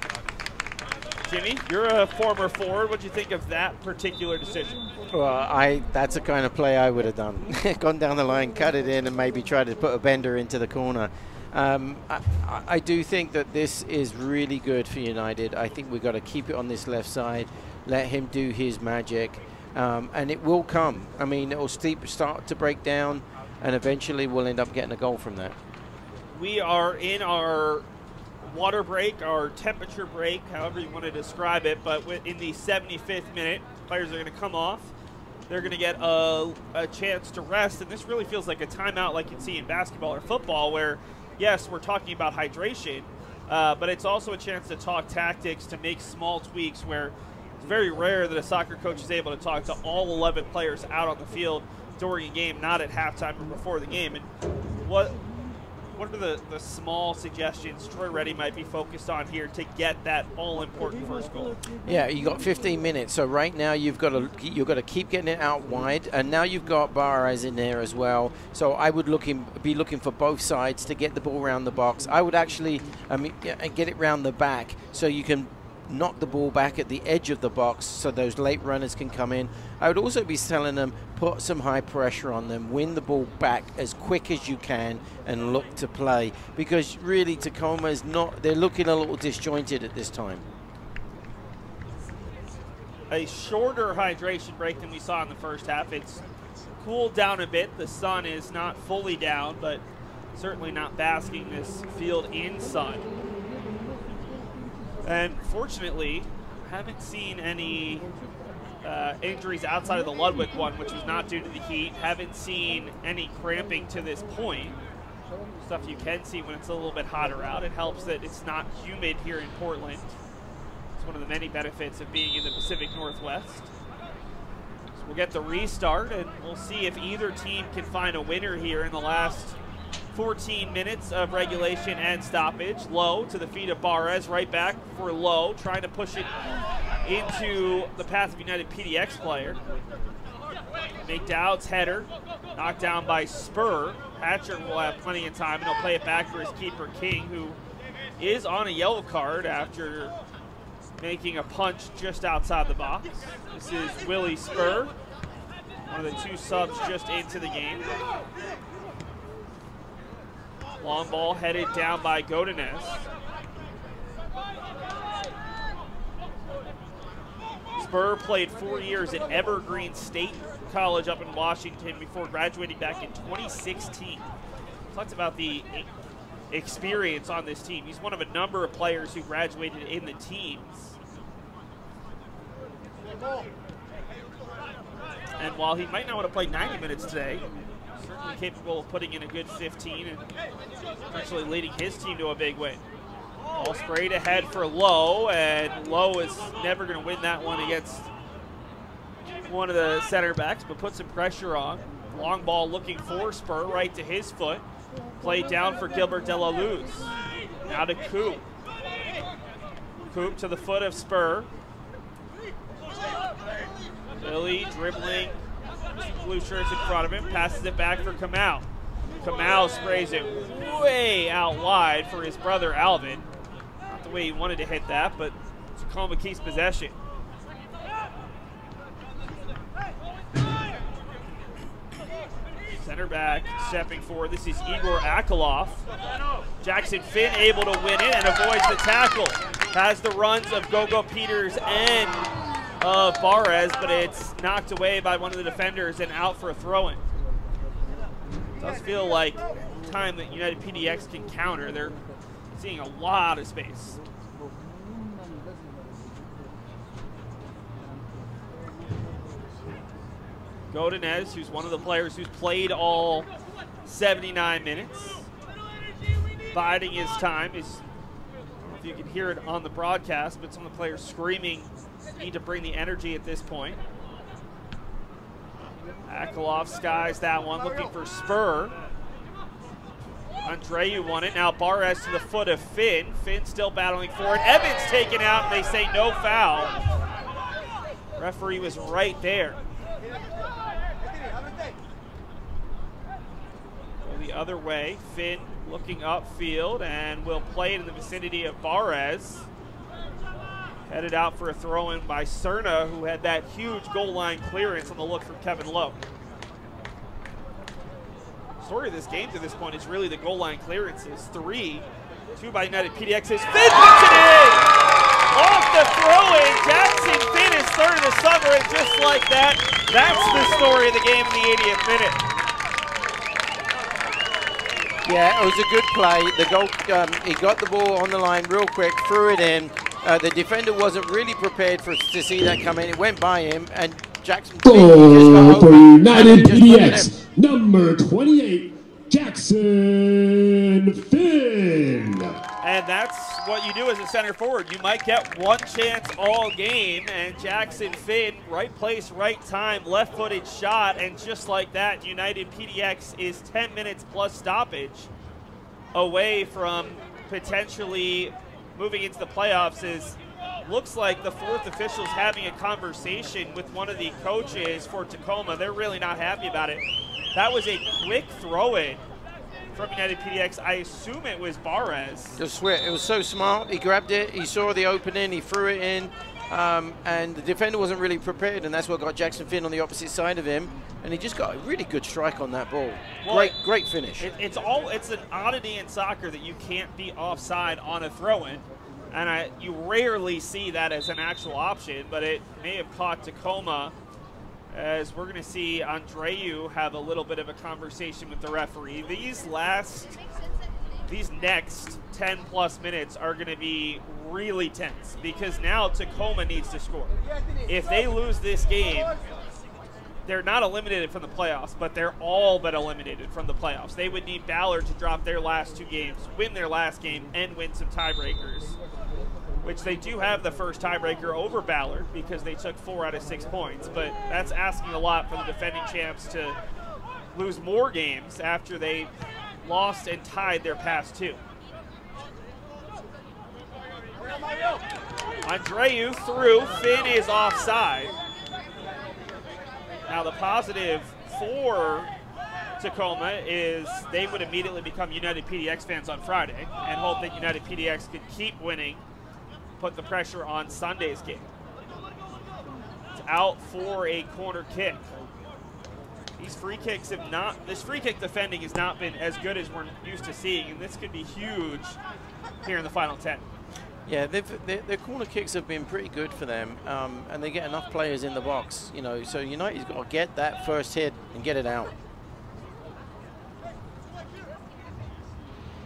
Jimmy, you're a former forward. What do you think of that particular decision? Well, that's the kind of play I would have done. Gone down the line, cut it in, and maybe tried to put a bender into the corner. I do think that this is really good for United. I think we've got to keep it on this left side, let him do his magic. And it will come. I mean, it will start to break down, and eventually we'll end up getting a goal from that. We are in our water break, our temperature break, however you want to describe it, but in the 75th minute, players are going to come off. They're going to get a chance to rest, and this really feels like a timeout like you'd see in basketball or football, where, yes, we're talking about hydration, but it's also a chance to talk tactics, to make small tweaks where it's very rare that a soccer coach is able to talk to all 11 players out on the field during a game, not at halftime or before the game. And what are the small suggestions Troy Reddy might be focused on here to get that all-important first goal? Yeah, you got 15 minutes. So right now you've got to keep getting it out wide, and now you've got Barres in there as well. So I would be looking for both sides to get the ball around the box. I would actually get it round the back so you can knock the ball back at the edge of the box so those late runners can come in. I would also be telling them, put some high pressure on them, win the ball back as quick as you can, and look to play. Because really Tacoma is not, they're looking a little disjointed at this time. A shorter hydration break than we saw in the first half. It's cooled down a bit. The sun is not fully down, but certainly not basking this field in sun. And fortunately, haven't seen any injuries outside of the Ludwig one, which was not due to the heat. Haven't seen any cramping to this point. Stuff you can see when it's a little bit hotter out. It helps that it's not humid here in Portland. It's one of the many benefits of being in the Pacific Northwest. So we'll get the restart, and we'll see if either team can find a winner here in the last 14 minutes of regulation and stoppage. Low to the feet of Barres, right back for Low, trying to push it into the path of United PDX player. McDowd's header, knocked down by Spur. Hatcher will have plenty of time, and he'll play it back for his keeper, King, who is on a yellow card after making a punch just outside the box. This is Willie Spur, one of the two subs just into the game. Long ball headed down by Godinez. Spur played 4 years at Evergreen State College up in Washington before graduating back in 2016. Talks about the experience on this team. He's one of a number of players who graduated in the teams. And while he might not want to play 90 minutes today, certainly capable of putting in a good 15 and actually leading his team to a big win. Ball sprayed ahead for Lowe, and Lowe is never going to win that one against one of the center backs, but put some pressure on. Long ball looking for Spur, right to his foot. Played down for Gilbert De La Luz. Now to Coop. Coop to the foot of Spur. Billy dribbling. Blue shirts in front of him, passes it back for Kamau. Kamau sprays it way out wide for his brother Alvin. Not the way he wanted to hit that, but Tacoma keeps possession. Center back stepping forward. This is Igor Akolov. Jackson Finn able to win it and avoids the tackle. has the runs of Gogo Peters and of Barres, but it's knocked away by one of the defenders and out for a throw-in. It does feel like time that United PDX can counter. They're seeing a lot of space. Godinez, who's one of the players who's played all 79 minutes, biding his time. I don't know if you can hear it on the broadcast, but some of the players screaming need to bring the energy at this point. Akalov skies that one, looking for Spur. Andreu won it. Now Barres to the foot of Finn. Finn still battling for it. Evans taken out, and they say no foul. Referee was right there. Go the other way. Finn looking upfield and will play it in the vicinity of Barres. Headed out for a throw-in by Cerna, who had that huge goal line clearance on the look from Kevin Lowe. The story of this game to this point is really the goal line clearances. 3, 2 by United PDX's. Finn puts it in! Off the throw-in, Jackson Finn is third of the summer, and just like that, that's the story of the game in the 80th minute. Yeah, it was a good play. The goal, he got the ball on the line real quick, threw it in. The defender wasn't really prepared to see that come in. It went by him, and Jackson goal for United PDX, number 28, Jackson Finn. And that's what you do as a center forward. You might get one chance all game, and Jackson Finn, right place, right time, left-footed shot, and just like that, United PDX is 10 minutes plus stoppage away from potentially moving into the playoffs. Looks like the fourth official's having a conversation with one of the coaches for Tacoma. They're really not happy about it. That was a quick throw-in from United PDX. I assume it was Barres. It was so smart. He grabbed it, he saw the opening, he threw it in, and the defender wasn't really prepared, and that's what got Jackson Finn on the opposite side of him, and he just got a really good strike on that ball. Well, great finish. It's an oddity in soccer that you can't be offside on a throw-in, and you rarely see that as an actual option, but it may have caught Tacoma, as we're going to see Andreu have a little bit of a conversation with the referee. These next 10-plus minutes are going to be really tense, because now Tacoma needs to score. If they lose this game, they're not eliminated from the playoffs, but they're all but eliminated from the playoffs. They would need Ballard to drop their last 2 games, win their last game, and win some tiebreakers, which they do have the first tiebreaker over Ballard because they took 4 out of 6 points. But that's asking a lot for the defending champs to lose more games after they lost and tied their past 2. Andreu through. Finn is offside. Now the positive for Tacoma is they would immediately become United PDX fans on Friday and hope that United PDX could keep winning, put the pressure on Sunday's game. It's out for a corner kick. These free kicks this free kick defending has not been as good as we're used to seeing, and this could be huge here in the final 10. Yeah, their corner kicks have been pretty good for them, and they get enough players in the box, you know, so United's got to get that first hit and get it out.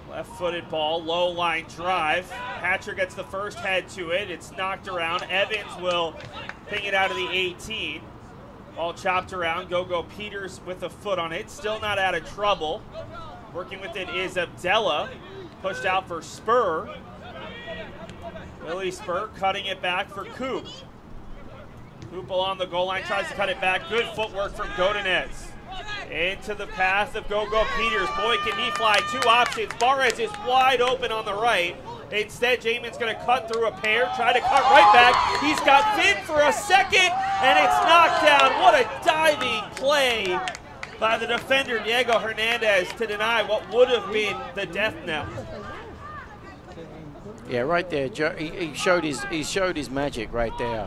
Left-footed ball, low line drive. Hatcher gets the first head to it. It's knocked around. Evans will ping it out of the 18. Ball chopped around. Gogo Peters with a foot on it. Still not out of trouble. Working with it is Abdella. Pushed out for Spur. Willie Spur cutting it back for Coop. Coop along the goal line, tries to cut it back. Good footwork from Godinez. Into the path of Gogo Peters. Boy, can he fly. 2 options. Barres is wide open on the right. Instead, Jamin's going to cut through a pair, try to cut right back. He's got Finn for a second, and it's knocked down. What a diving play by the defender, Diego Hernandez, to deny what would have been the death knell. Yeah, right there, he showed his magic right there.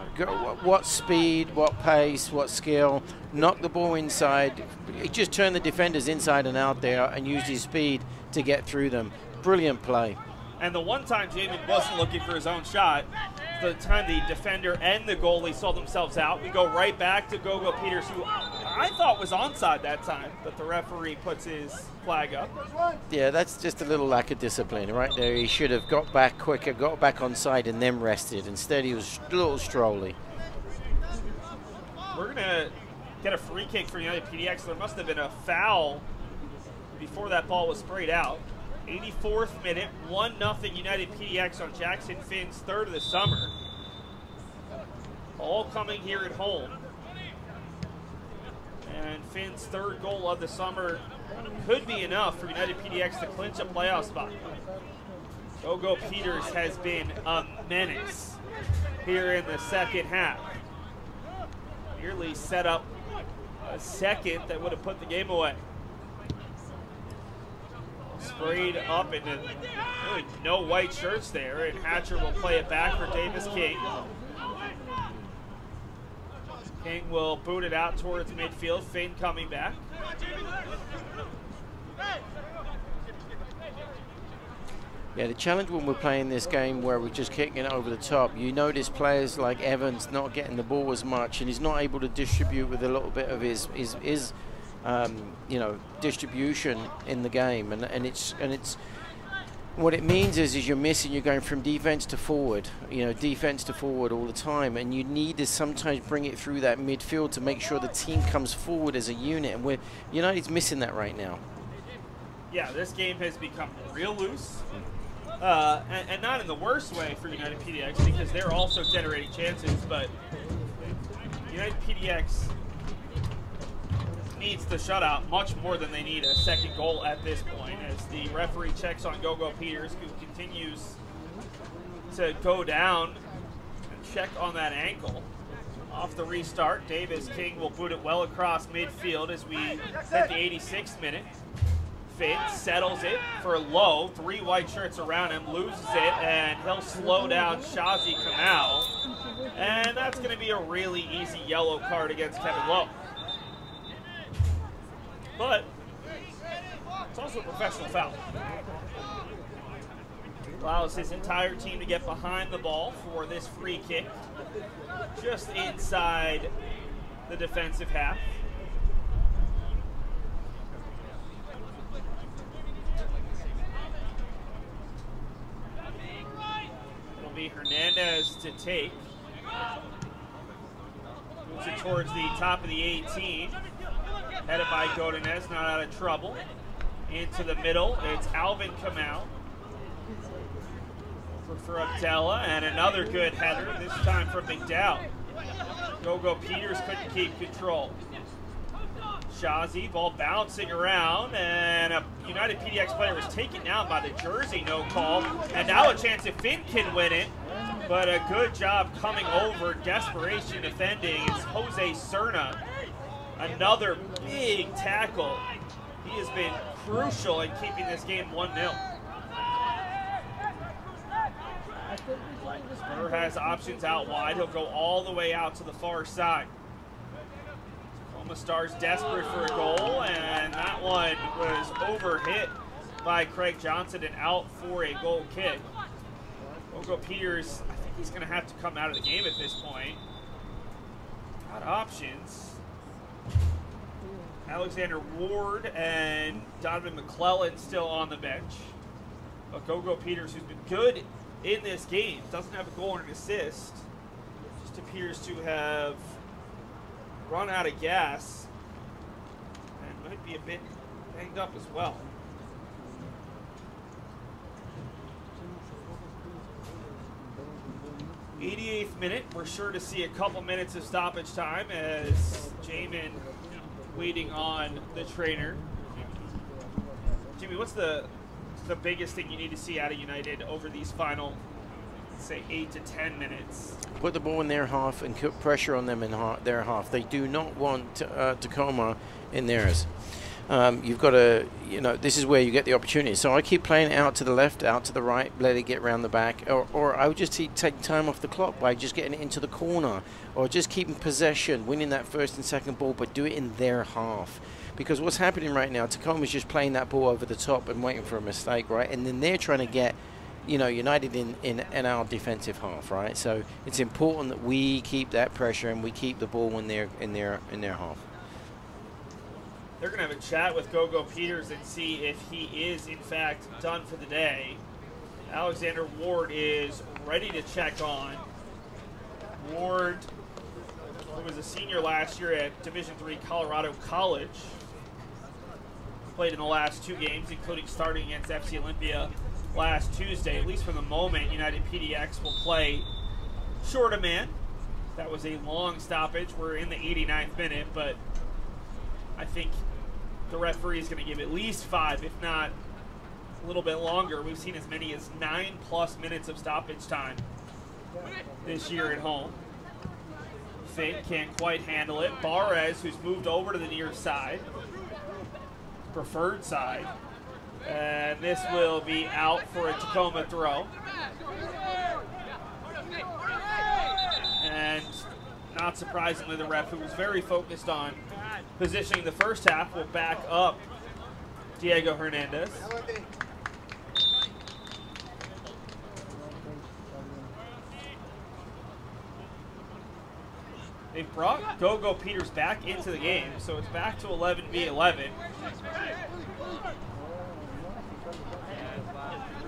What speed, what pace, what skill. Knocked the ball inside. He just turned the defenders inside and out there and used his speed to get through them. Brilliant play. And the one time Jamin wasn't looking for his own shot, the time the defender and the goalie saw themselves out, we go right back to Gogo Peters, who I thought was onside that time, but the referee puts his flag up. Yeah, that's just a little lack of discipline right there. He should have got back quicker, got back onside, and then rested. Instead, he was a little strolly. We're going to get a free kick for United PDX. There must have been a foul before that ball was sprayed out. 84th minute, 1-0 United PDX on Jackson Finn's third of the summer. All coming here at home. And Finn's third goal of the summer could be enough for United PDX to clinch a playoff spot. Gogo Peters has been a menace here in the second half. Nearly set up a second that would have put the game away. Sprayed up into really no white shirts there, and Hatcher will play it back for Davis King. King will boot it out towards midfield. Finn coming back. Yeah, the challenge when we're playing this game where we're just kicking it over the top, you notice players like Evans not getting the ball as much, and he's not able to distribute with a little bit of his you know, distribution in the game, and it's what it means is you're missing. You're going from defense to forward, you know, defense to forward all the time, and you need to sometimes bring it through that midfield to make sure the team comes forward as a unit, and United's missing that right now. Yeah, this game has become real loose, and not in the worst way for United PDX, because they're also generating chances, but United PDX needs the shutout much more than they need a second goal at this point, as the referee checks on Gogo Peters, who continues to go down and check on that ankle. Off the restart, Davis King will boot it well across midfield as we hit the 86th minute. Finn settles it for Lowe. 3 white shirts around him, loses it, and he'll slow down Shazi Kamau. And that's going to be a really easy yellow card against Kevin Lowe. But it's also a professional foul. Allows his entire team to get behind the ball for this free kick, just inside the defensive half. It'll be Hernandez to take. Moves it towards the top of the 18. Headed by Godinez, not out of trouble. Into the middle, it's Alvin Kamau. For Abdella, and another good header, this time from McDowell. Gogo Peters couldn't keep control. Shazi, ball bouncing around, and a United PDX player is taken down by the jersey, no call. And now a chance if Finn can win it, but a good job coming over, desperation defending. It's Jose Serna. Another big tackle. He has been crucial in keeping this game 1-0. Spur has options out wide. He'll go all the way out to the far side. Tacoma Stars desperate for a goal, and that one was overhit by Craig Johnson and out for a goal kick. Gogo Peters, I think he's going to have to come out of the game at this point. Got options. Alexander Ward and Donovan McClellan still on the bench. But Gogo Peters, who's been good in this game, doesn't have a goal and an assist. Just appears to have run out of gas and might be a bit banged up as well. '88th minute, we're sure to see a couple minutes of stoppage time as Jamin waiting on the trainer. Jimmy, what's the biggest thing you need to see out of United over these final, say, 8 to 10 minutes? Put the ball in their half and put pressure on them in their half. They do not want Tacoma in theirs. You've got to, you know, this is where you get the opportunity. So I keep playing out to the left, out to the right, let it get around the back, or I would just take time off the clock by just getting it into the corner, or just keeping possession, winning that first and second ball, but do it in their half. Because what's happening right now, Tacoma's just playing that ball over the top and waiting for a mistake, right? And then they're trying to get you know, United in our defensive half, right? So it's important that we keep that pressure and we keep the ball when they're in their half. They're going to have a chat with Gogo Peters and see if he is, in fact, done for the day. Alexander Ward is ready to check on. Ward, who was a senior last year at Division III Colorado College, played in the last 2 games, including starting against FC Olympia last Tuesday. At least for the moment, United PDX will play short a man. That was a long stoppage. We're in the 89th minute, but I think the referee is going to give at least 5, if not a little bit longer. We've seen as many as 9+ minutes of stoppage time this year at home. Finn can't quite handle it. Barres, who's moved over to the near side, preferred side, and this will be out for a Tacoma throw. And not surprisingly, the ref, who was very focused on positioning the first half, will back up Diego Hernandez. They've brought Gogo Peters back into the game, so it's back to 11v11.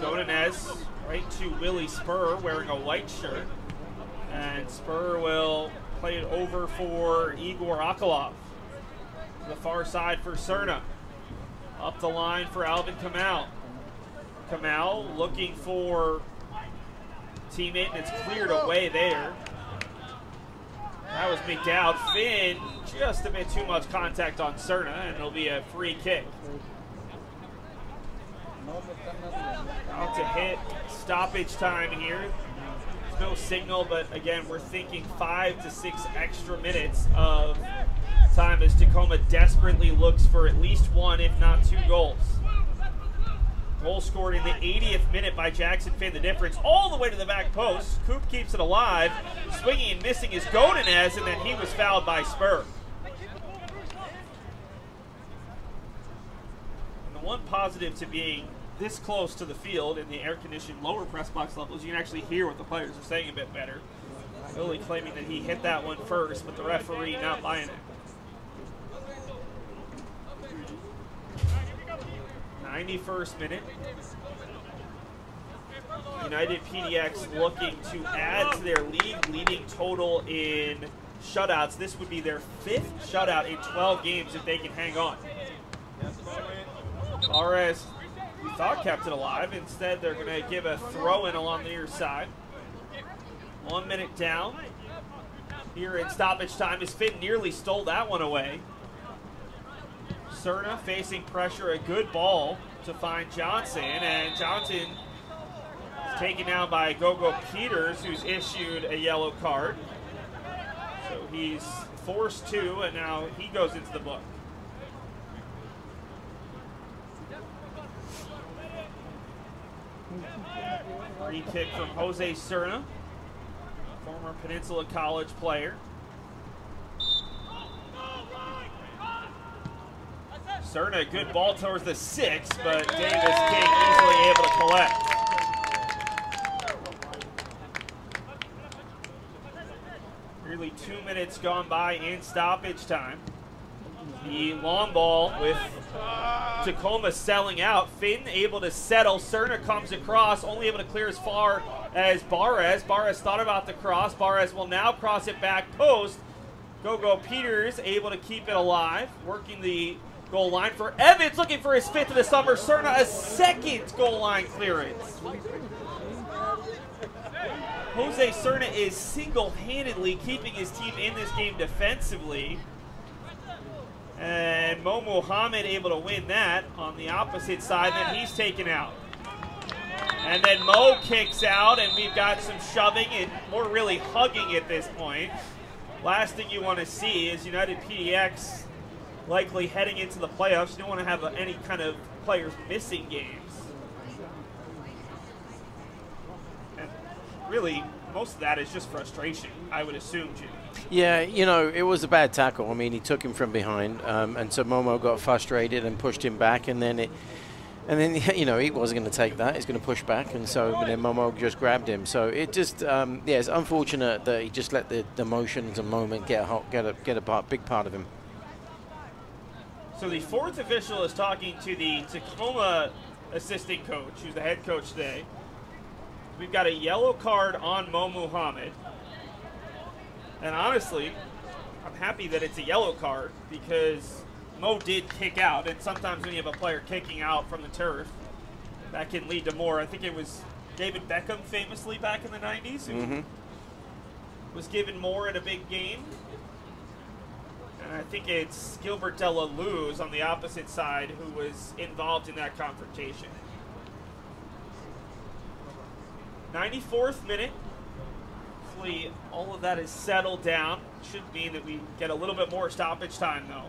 Godinez right to Willie Spur wearing a white shirt. And Spur will play it over for Igor Akolov. To the far side for Cerna. Up the line for Alvin Kamal. Kamal looking for teammate, and it's cleared away there. That was McDowd. Finn, just a bit too much contact on Cerna, and it'll be a free kick. Out to hit stoppage time here. There's no signal, but again, we're thinking 5 to 6 extra minutes of time as Tacoma desperately looks for at least 1, if not 2 goals. Goal scored in the 80th minute by Jackson Finn. The difference all the way to the back post. Coop keeps it alive. Swinging and missing is Godinez, and then he was fouled by Spur. And the one positive to being this close to the field in the air-conditioned lower press box levels, you can actually hear what the players are saying a bit better. Billy claiming that he hit that one first, but the referee not buying it. 91st minute. United PDX looking to add to their league-leading total in shutouts. This would be their 5th shutout in 12 games if they can hang on. Barres, we thought, kept it alive. Instead, they're going to give a throw-in along the near side. 1 minute down. Here in stoppage time, as Finn nearly stole that one away. Cerna facing pressure, a good ball to find Johnson, and Johnson is taken down by Gogo Peters, who's issued a yellow card. So he's forced to, and now he goes into the book. Free kick from Jose Cerna, former Peninsula College player. Cerna, good ball towards the 6, but Davis King easily able to collect. Nearly 2 minutes gone by in stoppage time. The long ball with Tacoma selling out. Finn able to settle. Cerna comes across, only able to clear as far as Barres. Barres thought about the cross. Barres will now cross it back post. Gogo Peters able to keep it alive, working the goal line for Evans, looking for his 5th of the summer. Cerna, a 2nd goal line clearance. Jose Cerna is single-handedly keeping his team in this game defensively. And Mo Muhammad able to win that on the opposite side, and then he's taken out. And then Mo kicks out, and we've got some shoving and more really hugging at this point. Last thing you want to see is United PDX likely heading into the playoffs. You don't want to have any kind of players missing games. And really, most of that is just frustration, I would assume, Jimmy. Yeah, you know, it was a bad tackle. I mean, he took him from behind, and so Momo got frustrated and pushed him back, and then And then, you know, he wasn't going to take that. He's going to push back, and so then Momo just grabbed him. So it just, yeah, it's unfortunate that he just let the emotions and moment get a big part of him. So the fourth official is talking to the Tacoma assistant coach, who's the head coach today. We've got a yellow card on Mo Muhammad. And honestly, I'm happy that it's a yellow card because Mo did kick out, and sometimes when you have a player kicking out from the turf, that can lead to more. I think it was David Beckham famously back in the 90s who was given more in a big game. And I think it's Gilbert Della Luz on the opposite side who was involved in that confrontation. 94th minute. Hopefully all of that is settled down. Should mean that we get a little bit more stoppage time though.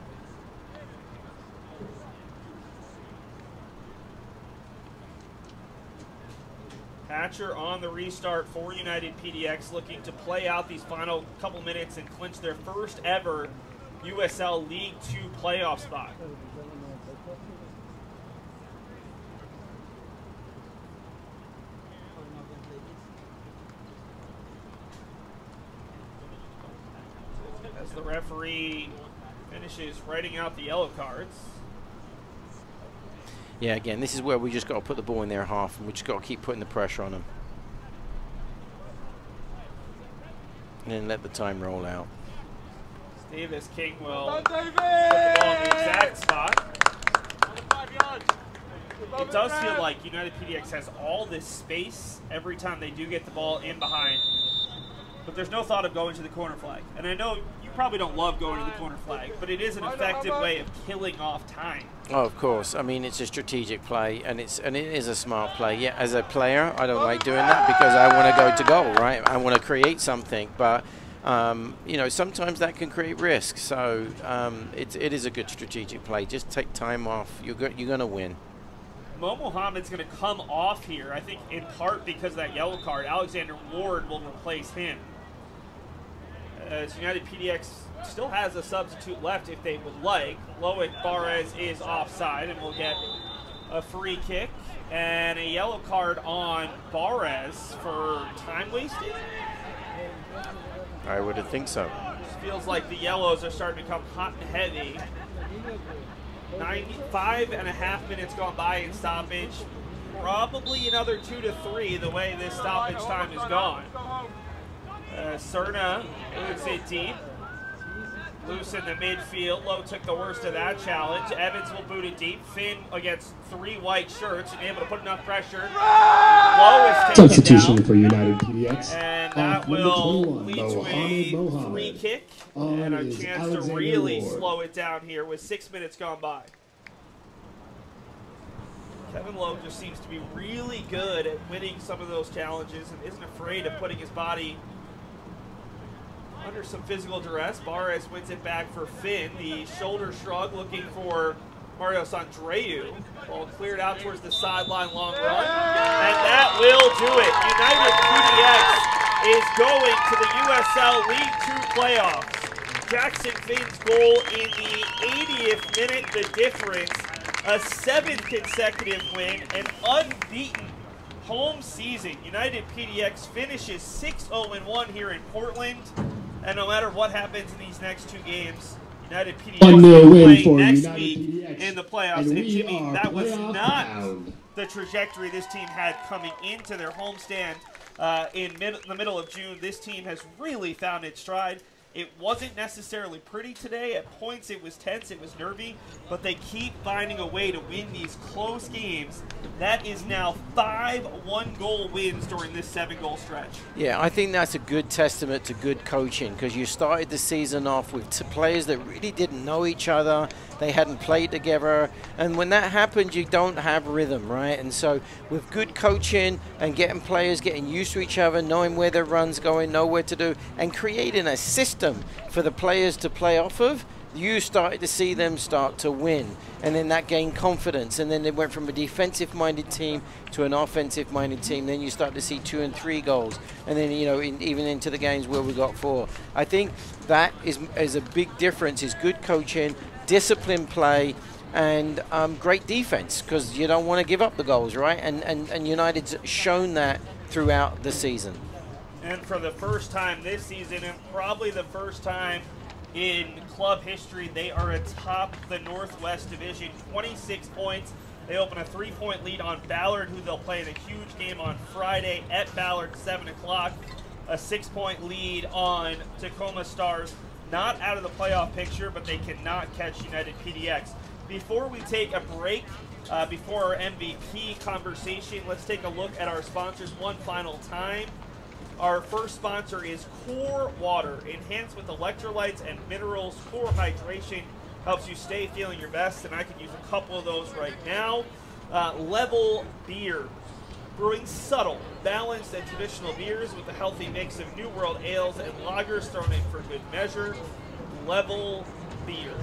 Hatcher on the restart for United PDX, looking to play out these final couple minutes and clinch their first ever USL League 2 playoff spot. As the referee finishes writing out the yellow cards. Yeah, again, this is where we just got to put the ball in their half, and we just got to keep putting the pressure on them. And then let the time roll out. Davis King will put the ball in the exact spot. It does feel like United PDX has all this space every time they do get the ball in behind. But there's no thought of going to the corner flag. And I know you probably don't love going to the corner flag, but it is an effective way of killing off time. Oh, of course. I mean, it's a strategic play, and it is a smart play. Yeah, as a player, I don't like doing that because I want to go to goal, right? I want to create something, but you know, sometimes that can create risk. So it is a good strategic play. Just take time off. You're going to win. Mo Muhammad's going to come off here, I think, in part because of that yellow card. Alexander Ward will replace him. As United PDX still has a substitute left if they would like. Loic Barres is offside and will get a free kick. And a yellow card on Barres for time wasted. I would think so. It feels like the yellows are starting to become hot and heavy. 5.5 minutes gone by in stoppage. Probably another 2 to 3 the way this stoppage time is gone. Serna moves it deep. Loose in the midfield. Lowe took the worst of that challenge. Evans will boot it deep. Finn against 3 white shirts and able to put enough pressure. Lowe is taken Substitution down. for United PDX. And that will lead to a free kick and a chance to really slow it down here with 6 minutes gone by. Kevin Lowe just seems to be really good at winning some of those challenges and isn't afraid of putting his body under some physical duress. Barres wins it back for Finn. The shoulder shrug looking for Mario Sandreu. Ball cleared out towards the sideline, long run. And that will do it. United PDX is going to the USL League 2 playoffs. Jackson Finn's goal in the 80th minute, the difference. A 7th consecutive win, an unbeaten home season. United PDX finishes 6-0-1 here in Portland. And no matter what happens in these next 2 games, United PDX will play next week in the playoffs. And Jimmy, that was not the trajectory this team had coming into their homestand in the middle of June. This team has really found its stride. It wasn't necessarily pretty today. At points it was tense, it was nervy, but they keep finding a way to win these close games. That is now 5 one-goal wins during this 7-goal stretch. Yeah, I think that's a good testament to good coaching because you started the season off with players that really didn't know each other. They hadn't played together, and when that happens, you don't have rhythm, right? And so with good coaching and getting players getting used to each other, knowing where their run's going, know where to do, and creating a system for the players to play off of, you started to see them start to win. And then that gained confidence, and then they went from a defensive-minded team to an offensive-minded team. Then you start to see 2 and 3 goals, and then, you know, even into the games where we got 4. I think that is a big difference, is good coaching, disciplined play, and great defense, because you don't want to give up the goals, right? And United's shown that throughout the season. And for the first time this season, and probably the first time in club history, they are atop the Northwest Division, 26 points. They open a 3-point lead on Ballard, who they'll play in a huge game on Friday at Ballard, 7 o'clock. A 6-point lead on Tacoma Stars. Not out of the playoff picture, but they cannot catch United PDX. Before we take a break, before our MVP conversation, let's take a look at our sponsors one final time. Our first sponsor is Core Water. Enhanced with electrolytes and minerals, Core Hydration helps you stay feeling your best, and I can use a couple of those right now. Level Beer. Brewing subtle, balanced, and traditional beers with a healthy mix of New World ales and lagers thrown in for good measure. Level Beer.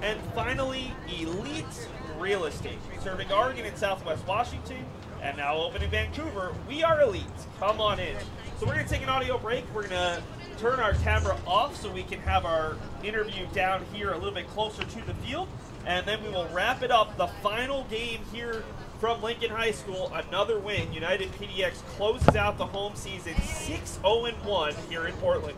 And finally, Elite Real Estate. Serving Oregon and Southwest Washington, and now open in Vancouver. We are Elite. Come on in. So we're going to take an audio break. We're going to turn our camera off so we can have our interview down here a little bit closer to the field. And then we will wrap it up. The final game here from Lincoln High School, another win. United PDX closes out the home season 6-0-1 here in Portland.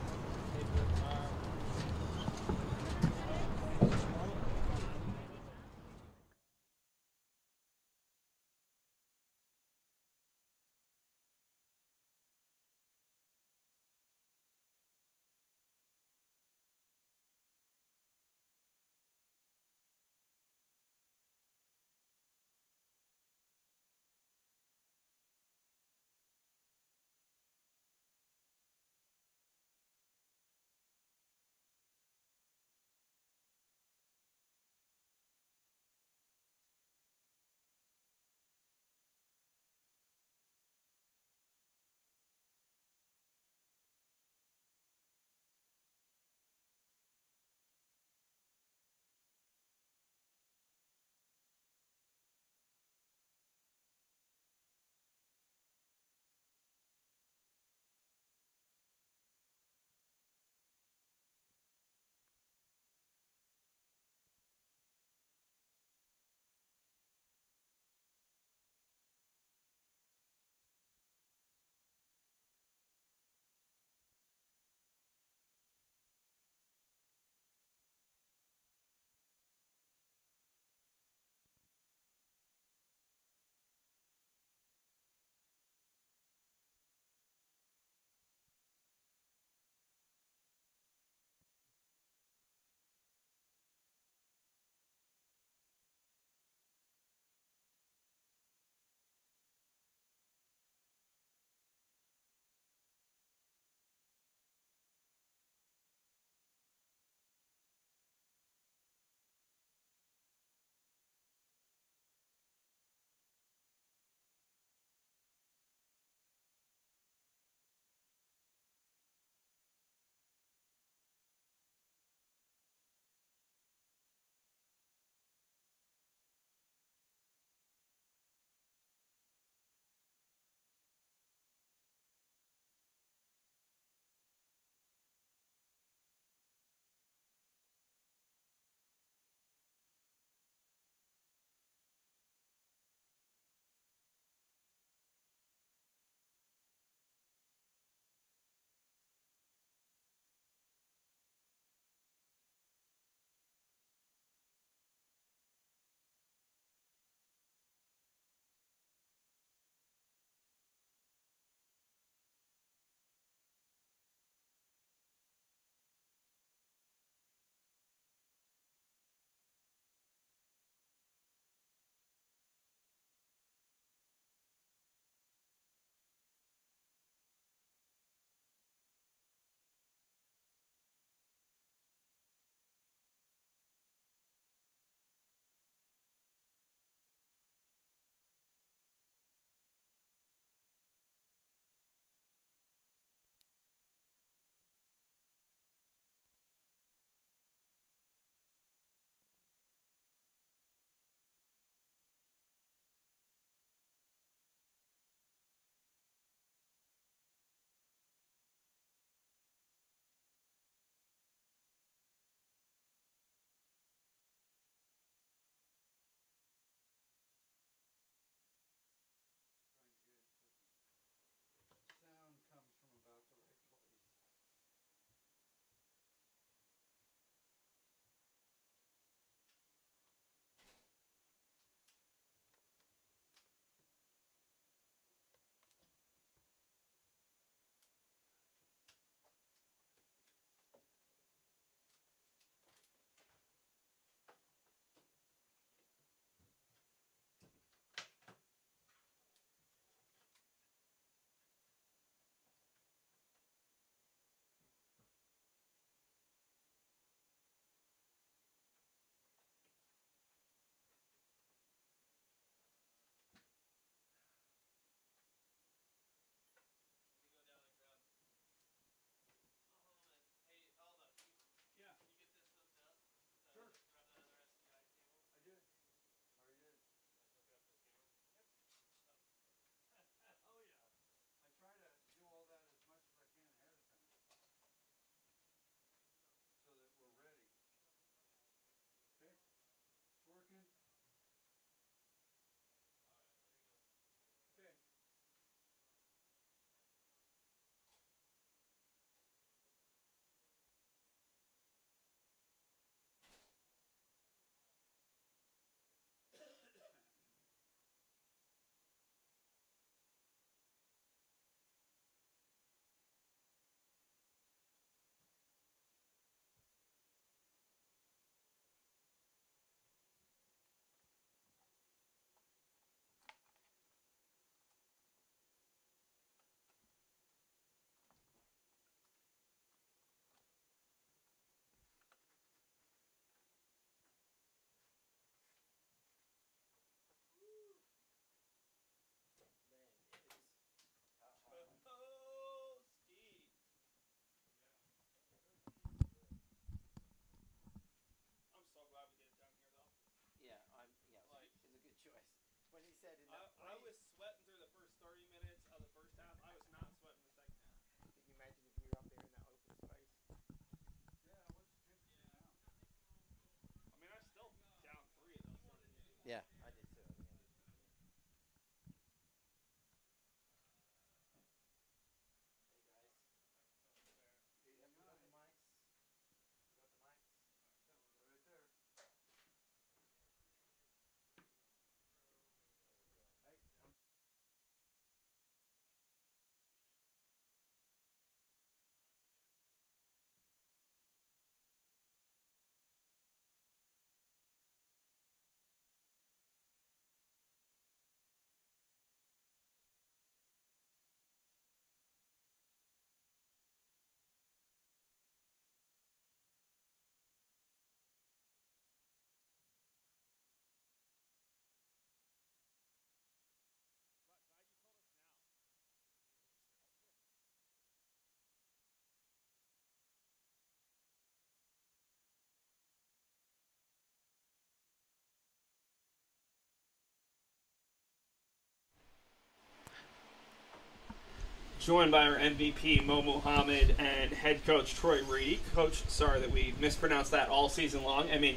joined by our MVP, Mo Muhammad, and head coach Troy Reedy. Coach, sorry that we mispronounced that all season long. I mean,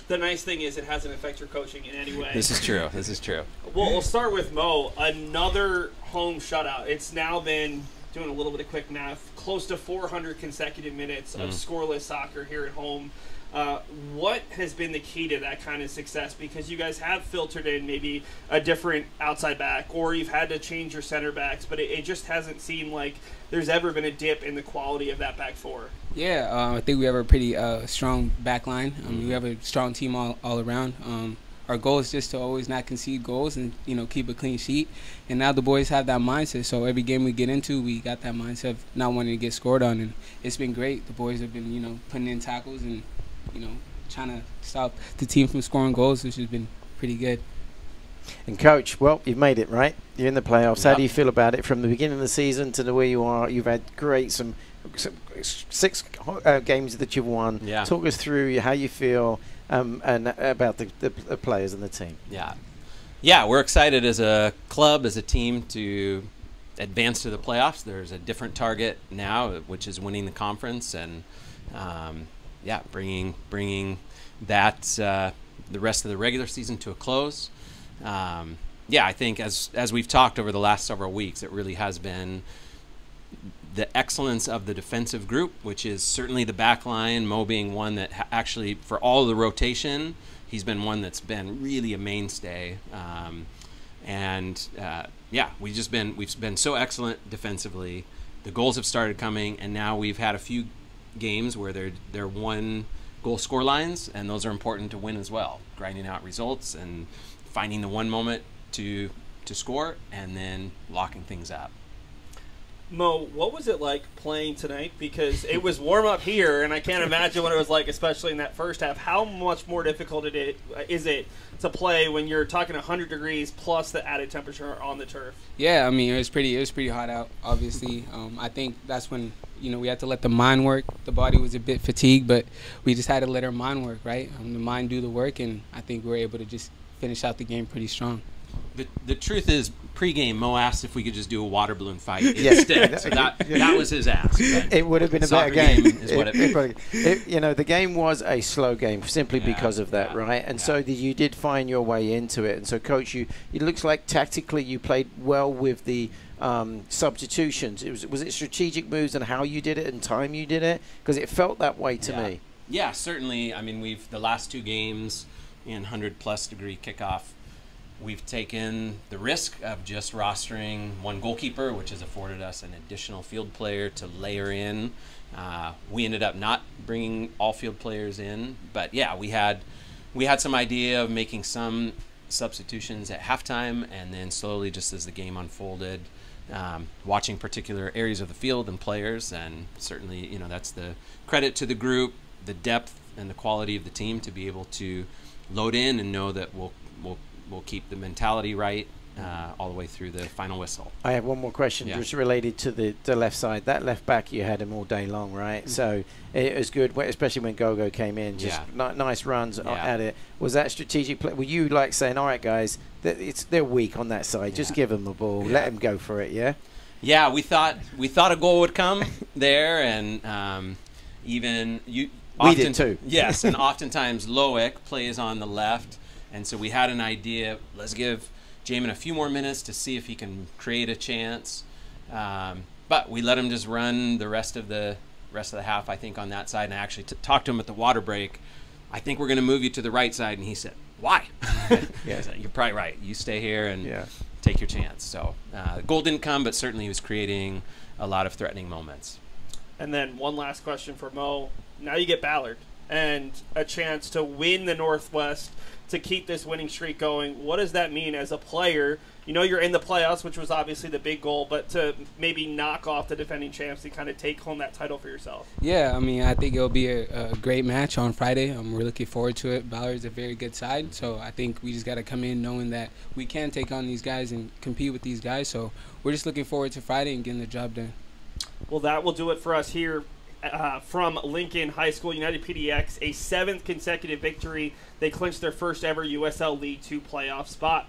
the nice thing is it hasn't affected your coaching in any way. This is true. This is true. Well, we'll start with Mo. Another home shutout. It's now been, doing a little bit of quick math, close to 400 consecutive minutes of scoreless soccer here at home. What has been the key to that kind of success? Because you guys have filtered in maybe a different outside back, or you've had to change your center backs, but it just hasn't seemed like there's ever been a dip in the quality of that back four. Yeah, I think we have a pretty strong back line. We have a strong team all around. Our goal is just to always not concede goals and, keep a clean sheet. And now the boys have that mindset. So every game we get into, we got that mindset of not wanting to get scored on. And it's been great. The boys have been, putting in tackles and, trying to stop the team from scoring goals, which has been pretty good. And Coach, well, you've made it, right? You're in the playoffs. Yep. How do you feel about it from the beginning of the season to the way you are? You've had some 6 games that you've won. Yeah. Talk us through how you feel and about the players and the team. Yeah, we're excited as a club, as a team, to advance to the playoffs. There's a different target now, which is winning the conference, and bringing that the rest of the regular season to a close. I think as we've talked over the last several weeks, it really has been the excellence of the defensive group, which is certainly the back line, Mo being one that actually, for all of the rotation, he's been one that's been really a mainstay. We've been so excellent defensively. The goals have started coming, and now we've had a few games where they're one goal score lines, and those are important to win as well. Grinding out results and finding the one moment to score, and then locking things up. Mo, what was it like playing tonight? Because it was warm up here, and I can't imagine what it was like, especially in that first half. How much more difficult is it to play when you're talking 100 degrees plus the added temperature on the turf? Yeah, I mean, it was pretty hot out, obviously. I think that's when, we had to let the mind work. The body was a bit fatigued, but we just had to let our mind work, right? The mind do the work, and I think we were able to just finish out the game pretty strong. The truth is, pregame, Mo asked if we could just do a water balloon fight instead. So that was his ask. It would have been a better game. Is what the game was a slow game simply because of that, right? And so you did find your way into it. And so, Coach, it looks like tactically you played well with the substitutions. Was it strategic moves and how you did it and time you did it? Because it felt that way to me. Yeah, certainly. I mean, the last 2 games in 100-plus degree kickoff, we've taken the risk of just rostering one goalkeeper, which has afforded us an additional field player to layer in. We ended up not bringing all field players in, but we had some idea of making some substitutions at halftime, and then slowly, just as the game unfolded, watching particular areas of the field and players, and certainly, that's the credit to the group, the depth and the quality of the team to be able to load in and know that we'll keep the mentality right all the way through the final whistle. I have one more question just related to the left side. That left back, you had him all day long, right? So it was good, especially when Gogo came in. Just nice runs at it. Was that strategic play? Were you like saying, all right, guys, they're weak on that side. Just give them the ball. Let them go for it, Yeah, we thought a goal would come there, and we did too. Yes, and oftentimes Loic plays on the left. And so we had an idea, let's give Jamin a few more minutes to see if he can create a chance. But we let him just run the rest of the half, I think, on that side. And I actually talked to him at the water break. I think we're going to move you to the right side. And he said, why? I said, you're probably right. You stay here and take your chance. So the goal didn't come, but certainly he was creating a lot of threatening moments. And then one last question for Mo. Now you get Ballard and a chance to win the Northwest, to keep this winning streak going. What does that mean as a player? You're in the playoffs, which was obviously the big goal, but to maybe knock off the defending champs and kind of take home that title for yourself. Yeah, I mean, I think it'll be a great match on Friday. We're looking forward to it. Ballard's a very good side, so I think we just got to come in knowing that we can take on these guys and compete with these guys. So we're just looking forward to Friday and getting the job done. Well, that will do it for us here from Lincoln High School. United PDX, a 7th consecutive victory. They clinched their first ever USL League 2 playoff spot.